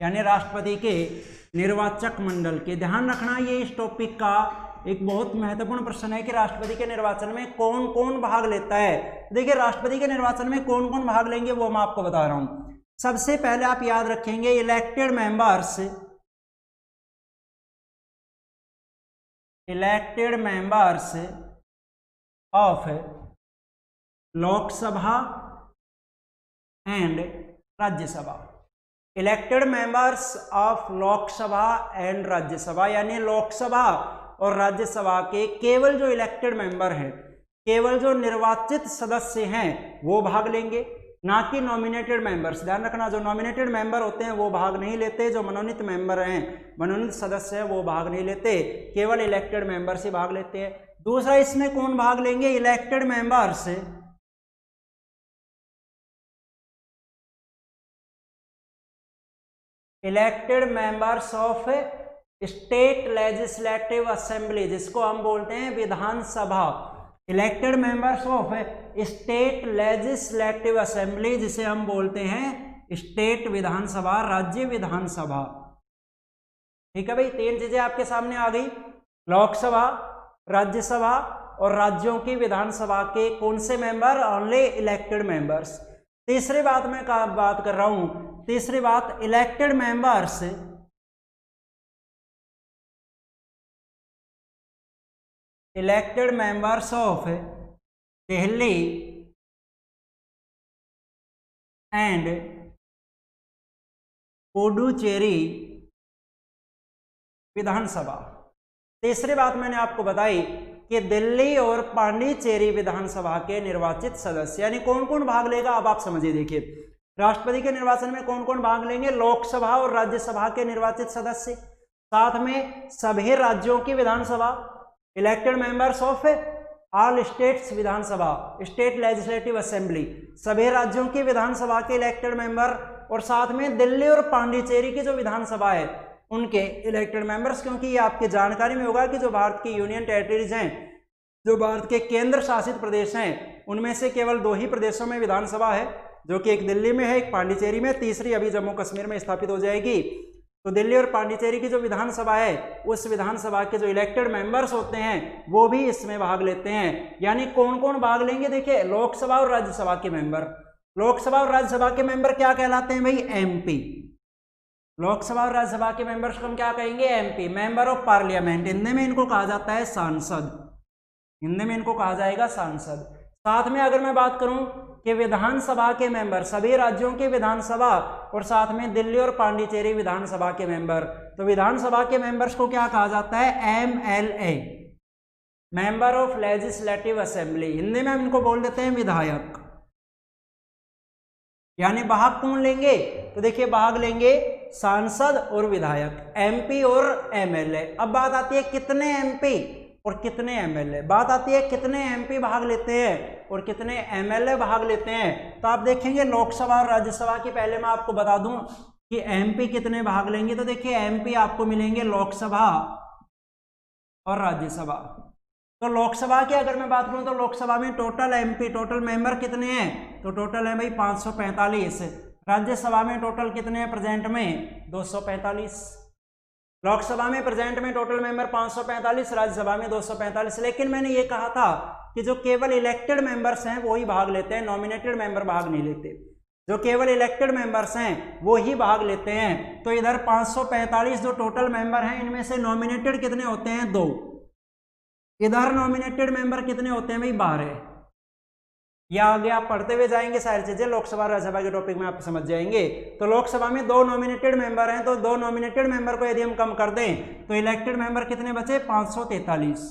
यानी राष्ट्रपति के निर्वाचक मंडल के। ध्यान रखना, ये इस टॉपिक का एक बहुत महत्वपूर्ण प्रश्न है कि राष्ट्रपति के निर्वाचन में कौन कौन भाग लेता है। देखिए, राष्ट्रपति के निर्वाचन में कौन कौन भाग लेंगे वो मैं आपको बता रहा हूं। सबसे पहले आप याद रखेंगे elected members of Lok Sabha and Rajya Sabha. Elected members of Lok Sabha and Rajya Sabha, यानी लोकसभा और राज्यसभा के केवल जो इलेक्टेड मेंबर हैं, केवल जो निर्वाचित सदस्य हैं, वो भाग लेंगे, ना कि नॉमिनेटेड मेंबर्स। ध्यान रखना, जो नॉमिनेटेड मेंबर होते हैं वो भाग नहीं लेते, जो मनोनीत मेंबर हैं, मनोनीत सदस्य हैं, वो भाग नहीं लेते, केवल इलेक्टेड मेंबर्स ही भाग लेते हैं। दूसरा, इसमें कौन भाग लेंगे? Elected members of state legislative assembly, जिसको हम बोलते हैं Vidhan Sabha. Elected members of state legislative assembly, जिसे हम बोलते हैं स्टेट विधानसभा, राज्य विधानसभा। ठीक है भाई, 3 चीजें आपके सामने आ गई, लोकसभा, राज्यसभा और राज्यों की विधानसभा के कौन से मेंबर? Only elected members. तीसरी बात मैं बात कर रहा हूं, तीसरी बात, elected members of Delhi and Puducherry Vidhan Sabha. तीसरी बात मैंने आपको बताई कि दिल्ली और पांडिचेरी विधानसभा के निर्वाचित सदस्य, यानी कौन कौन भाग लेगा, अब आप समझिए। देखिए, राष्ट्रपति के निर्वाचन में कौन कौन भाग लेंगे? लोकसभा और राज्यसभा के निर्वाचित सदस्य, साथ में सभी राज्यों की Vidhan Sabha, elected members of all states Vidhan Sabha, state legislative assembly, सभी राज्यों की विधानसभा के इलेक्टेड मेंबर, और साथ में दिल्ली और पांडिचेरी की जो विधानसभा है उनके इलेक्टेड मेंबर्स। क्योंकि ये आपकी जानकारी में होगा कि जो भारत की यूनियन टेरिटरीज हैं, जो भारत के केंद्र शासित प्रदेश हैं, उनमें से केवल 2 ही प्रदेशों में विधानसभा है, जो कि एक दिल्ली में है, एक पांडिचेरी में, तीसरी अभी जम्मू कश्मीर में स्थापित हो जाएगी। तो दिल्ली और पांडिचेरी की जो विधानसभा है उस विधानसभा के जो इलेक्टेड मेंबर्स होते हैं वो भी इसमें भाग लेते हैं। यानी कौन कौन भाग लेंगे, देखिए लोकसभा और राज्यसभा के मेंबर। लोकसभा और राज्यसभा के मेंबर क्या कहलाते हैं भाई, एमपी। लोकसभा और राज्यसभा के मेंबर्स को हम क्या कहेंगे, MP, member of parliament. Hindi में इनको कहा जाता है सांसद, हिंदी में इनको कहा जाएगा सांसद। साथ में अगर मैं बात करूं कि विधानसभा के मेंबर, सभी राज्यों के विधानसभा और साथ में दिल्ली और पांडिचेरी विधानसभा के मेंबर, तो विधानसभा के मेंबर्स को क्या कहा जाता है, MLA, member of legislative assembly. Hindi में हम इनको बोल देते हैं विधायक। यानी भाग कौन लेंगे, तो देखिए भाग लेंगे सांसद और विधायक, एमपी और एमएलए। अब बात आती है कितने एमपी और कितने एमएलए, बात आती है कितने एमपी भाग लेते हैं और कितने एमएलए भाग लेते हैं। तो आप देखेंगे लोकसभा और राज्यसभा की, पहले मैं आपको बता दूं कि एमपी कितने भाग लेंगे। तो देखिए एमपी आपको मिलेंगे लोकसभा और राज्यसभा। तो लोकसभा की अगर मैं बात करूं तो लोकसभा में टोटल एमपी, टोटल मेंबर कितने हैं, तो टोटल है भाई 545। राज्यसभा में टोटल कितने हैं प्रेजेंट में, 245। लोकसभा में प्रेजेंट में टोटल मेंबर 545, राज्यसभा में 245। लेकिन मैंने ये कहा था कि जो केवल इलेक्टेड मेंबर्स हैं वो ही भाग लेते हैं, नॉमिनेटेड मेंबर भाग नहीं लेते। जो केवल इलेक्टेड मेंबर्स हैं वो ही भाग लेते हैं। तो इधर 545 जो टोटल मेंबर हैं इनमें से नॉमिनेटेड कितने होते हैं, 2। इधर नॉमिनेटेड मेंबर कितने होते हैं भाई, 12। या आगे आप पढ़ते हुए जाएंगे सारी चीजें, लोकसभा राज्यसभा के टॉपिक में आप समझ जाएंगे। तो लोकसभा में 2 नॉमिनेटेड मेंबर हैं, तो 2 नॉमिनेटेड मेंबर को यदि हम कम कर दें तो इलेक्टेड मेंबर कितने बचे, 543।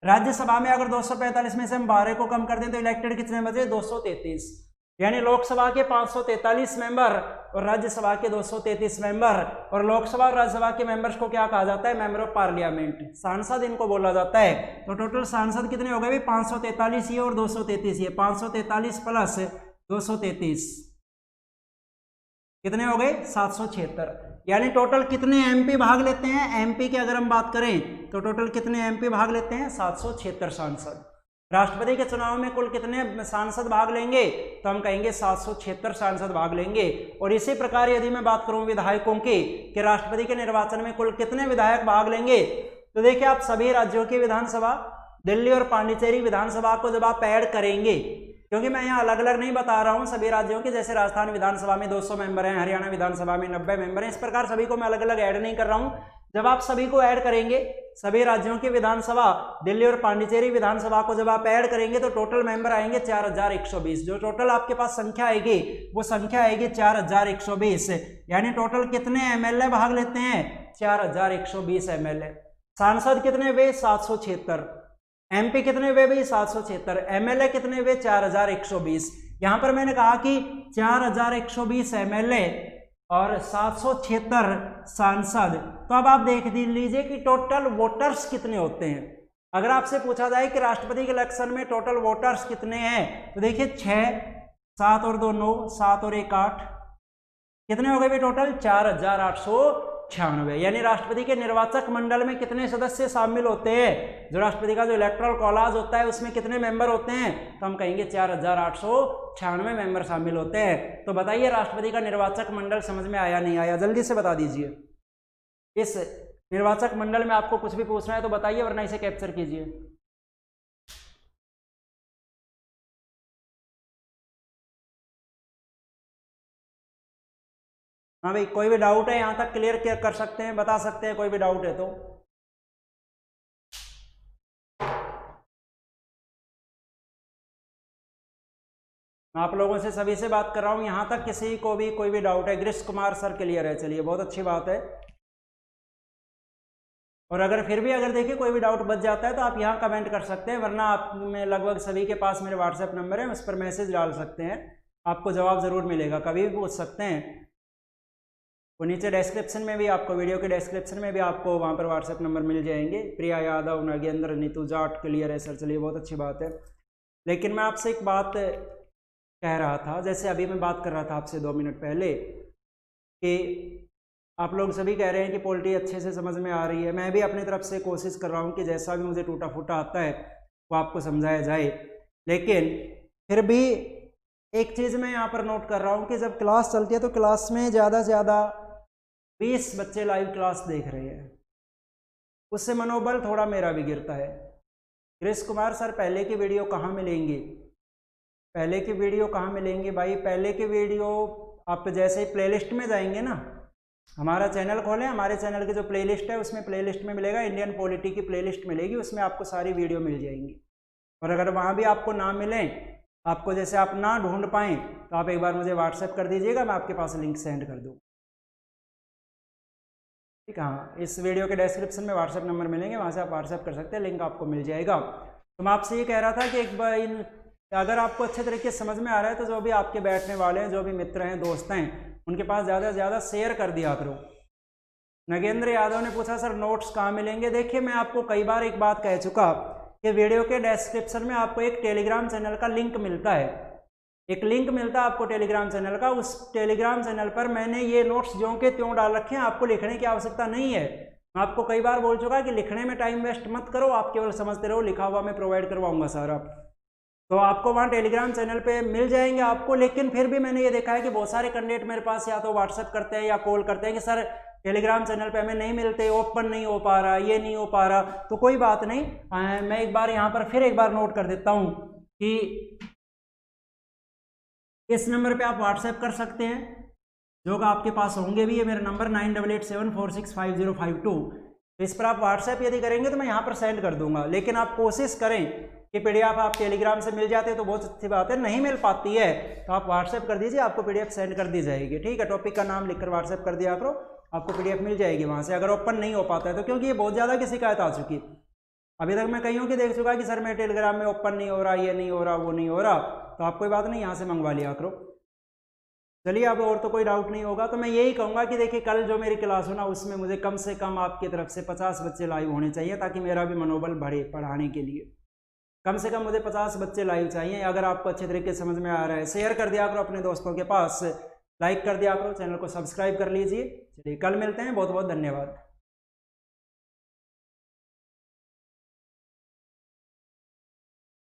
राज्यसभा में अगर 245 में से हम 12 को कम कर दें तो इलेक्टेड कितने बचे, 233। यानी लोकसभा के 543 मेंबर और राज्यसभा के 233 मेंबर। और लोकसभा और राज्यसभा के मेंबर्स को क्या कहा जाता है, मेंबर ऑफ पार्लियामेंट, सांसद इनको बोला जाता है। तो टोटल सांसद कितने हो गए, 543 ये और 233 ये, 543 प्लस 233 कितने हो गए, 776। यानी टोटल कितने एमपी भाग लेते हैं, एमपी की अगर हम बात करें तो टोटल कितने एमपी भाग लेते हैं, 776 सांसद। राष्ट्रपति के चुनाव में कुल कितने सांसद भाग लेंगे, तो हम कहेंगे 776 सांसद भाग लेंगे। और इसी प्रकार यदि मैं बात करूं विधायकों की कि राष्ट्रपति के निर्वाचन में कुल कितने विधायक भाग लेंगे, तो देखिए आप सभी राज्यों की विधानसभा, दिल्ली और पांडिचेरी विधानसभा को जब आप ऐड करेंगे, क्योंकि मैं यहाँ अलग अलग नहीं बता रहा हूँ सभी राज्यों के, जैसे राजस्थान विधानसभा में 200 मेंबर हैं, हरियाणा विधानसभा में 90 मेंबर हैं, इस प्रकार सभी को मैं अलग अलग ऐड नहीं कर रहा हूँ। जब आप सभी को ऐड करेंगे, सभी राज्यों की विधानसभा, दिल्ली और पांडिचेरी विधानसभा को जब आप ऐड करेंगे तो टोटल मेंबर आएंगे 4120। जो टोटल आपके पास संख्या आएगी वो संख्या आएगी 4120। यानी टोटल कितने एमएलए भाग लेते हैं, 4120 एमएलए। सांसद कितने वे, 776। एमपी कितने वे भाई, 776। एमएलए कितने वे, 4120। यहां पर मैंने कहा कि 4120 एमएलए और 776 सांसद। तो अब आप देख लीजिए कि टोटल वोटर्स कितने होते हैं। अगर आपसे पूछा जाए कि राष्ट्रपति के इलेक्शन में टोटल वोटर्स कितने हैं, तो देखिए 6, 7 और 2 9, 7 और 1 8, कितने हो गए भाई टोटल, 4896। यानी राष्ट्रपति के निर्वाचक मंडल में कितने सदस्य शामिल होते हैं, जो राष्ट्रपति का जो इलेक्टोरल कॉलेज होता है उसमें कितने मेंबर होते हैं, तो हम कहेंगे 4896 मेंबर शामिल होते हैं। तो बताइए राष्ट्रपति का निर्वाचक मंडल समझ में आया नहीं आया, जल्दी से बता दीजिए। इस निर्वाचक मंडल में आपको कुछ भी पूछना है तो बताइए, वरना इसे कैप्चर कीजिए। हाँ भाई, कोई भी डाउट है यहाँ तक क्लियर कर सकते हैं, बता सकते हैं, कोई भी डाउट है तो। मैं आप लोगों से सभी से बात कर रहा हूँ, यहाँ तक किसी को भी कोई भी डाउट है, ग्रीश कुमार सर क्लियर है, चलिए बहुत अच्छी बात है। और अगर फिर भी अगर देखिए कोई भी डाउट बच जाता है तो आप यहाँ कमेंट कर सकते हैं, वरना आप में लगभग सभी के पास मेरे व्हाट्सएप नंबर है, उस पर मैसेज डाल सकते हैं, आपको जवाब ज़रूर मिलेगा, कभी भी पूछ सकते हैं। वो नीचे डिस्क्रिप्शन में भी आपको, वीडियो के डिस्क्रिप्शन में भी आपको वहाँ पर व्हाट्सएप नंबर मिल जाएंगे। प्रिया यादव, नागेंद्र, नीतू जाट क्लियर है सर, चलिए बहुत अच्छी बात है। लेकिन मैं आपसे एक बात कह रहा था, जैसे अभी मैं बात कर रहा था आपसे 2 मिनट पहले, कि आप लोग सभी कह रहे हैं कि पॉलिटी अच्छे से समझ में आ रही है। मैं भी अपनी तरफ से कोशिश कर रहा हूँ कि जैसा भी मुझे टूटा फूटा आता है वो आपको समझाया जाए। लेकिन फिर भी एक चीज़ मैं यहाँ पर नोट कर रहा हूँ कि जब क्लास चलती है तो क्लास में ज़्यादा से ज़्यादा 20 बच्चे लाइव क्लास देख रहे हैं, उससे मनोबल थोड़ा मेरा भी गिरता है। कृष कुमार सर पहले की वीडियो कहाँ मिलेंगी? पहले की वीडियो कहाँ मिलेंगी भाई? पहले की वीडियो आप जैसे ही प्लेलिस्ट में जाएंगे ना, हमारा चैनल खोलें, हमारे चैनल की जो प्लेलिस्ट है उसमें प्लेलिस्ट में मिलेगा, इंडियन पॉलिटी की प्लेलिस्ट मिलेगी, उसमें आपको सारी वीडियो मिल जाएंगी। और अगर वहाँ भी आपको ना मिलें, आपको जैसे आप ना ढूंढ पाएँ, तो आप एक बार मुझे व्हाट्सएप कर दीजिएगा, मैं आपके पास लिंक सेंड कर दूँ। ठीक है, हाँ, इस वीडियो के डिस्क्रिप्शन में व्हाट्सएप नंबर मिलेंगे, वहाँ से आप व्हाट्सएप कर सकते हैं, लिंक आपको मिल जाएगा। तो मैं आपसे ये कह रहा था कि एक बार अगर आपको अच्छे तरीके से समझ में आ रहा है तो जो भी आपके बैठने वाले हैं, जो भी मित्र हैं, दोस्त हैं, उनके पास ज़्यादा से ज़्यादा शेयर कर दिया करो। नगेंद्र यादव ने पूछा सर नोट्स कहाँ मिलेंगे? देखिए, मैं आपको कई बार एक बात कह चुका कि वीडियो के डिस्क्रिप्शन में आपको एक टेलीग्राम चैनल का लिंक मिलता है, एक लिंक मिलता है आपको टेलीग्राम चैनल का। उस टेलीग्राम चैनल पर मैंने ये नोट्स ज्यों के त्यों डाल रखे हैं, आपको लिखने की आवश्यकता नहीं है। मैं आपको कई बार बोल चुका कि लिखने में टाइम वेस्ट मत करो, आप केवल समझते रहो, लिखा हुआ मैं प्रोवाइड करवाऊंगा सारा। तो आपको वहाँ टेलीग्राम चैनल पे मिल जाएंगे आपको। लेकिन फिर भी मैंने ये देखा है कि बहुत सारे कैंडिडेट मेरे पास या तो व्हाट्सएप करते हैं या कॉल करते हैं कि सर टेलीग्राम चैनल पे हमें नहीं मिलते, ओपन नहीं हो पा रहा, ये नहीं हो पा रहा। तो कोई बात नहीं, मैं एक बार यहाँ पर फिर एक बार नोट कर देता हूँ कि इस नंबर पे आप व्हाट्सएप कर सकते हैं, जो कि आपके पास होंगे भी, ये मेरा नंबर 9887465052। तो इस पर आप व्हाट्सएप यदि करेंगे तो मैं यहाँ पर सेंड कर दूंगा। लेकिन आप कोशिश करें कि पीडीएफ आप टेलीग्राम से मिल जाते हैं तो बहुत अच्छी बात है, नहीं मिल पाती है तो आप व्हाट्सएप कर दीजिए, आपको पीडीएफ सेंड कर दी जाएगी। ठीक है, टॉपिक का नाम लिखकर व्हाट्सएप कर दिया करो, आपको पीडीएफ मिल जाएगी वहाँ से, अगर ओपन नहीं हो पाता है तो। क्योंकि ये बहुत ज़्यादा की शिकायत आ चुकी, अभी तक मैं कईयों की देख चुका कि सर मेरे टेलीग्राम में ओपन नहीं हो रहा, ये नहीं हो रहा, वो नहीं हो रहा। तो आप कोई बात नहीं, यहाँ से मंगवा लिया करो। चलिए, अब और तो कोई डाउट नहीं होगा तो मैं यही कहूँगा कि देखिए, कल जो मेरी क्लास हो ना, उसमें मुझे कम से कम आपकी तरफ से 50 बच्चे लाइव होने चाहिए, ताकि मेरा भी मनोबल बढ़े पढ़ाने के लिए। कम से कम मुझे 50 बच्चे लाइव चाहिए। अगर आपको अच्छे तरीके से समझ में आ रहा है, शेयर कर दिया करो अपने दोस्तों के पास, लाइक कर दिया करो, चैनल को सब्सक्राइब कर लीजिए। चलिए, कल मिलते हैं, बहुत बहुत धन्यवाद।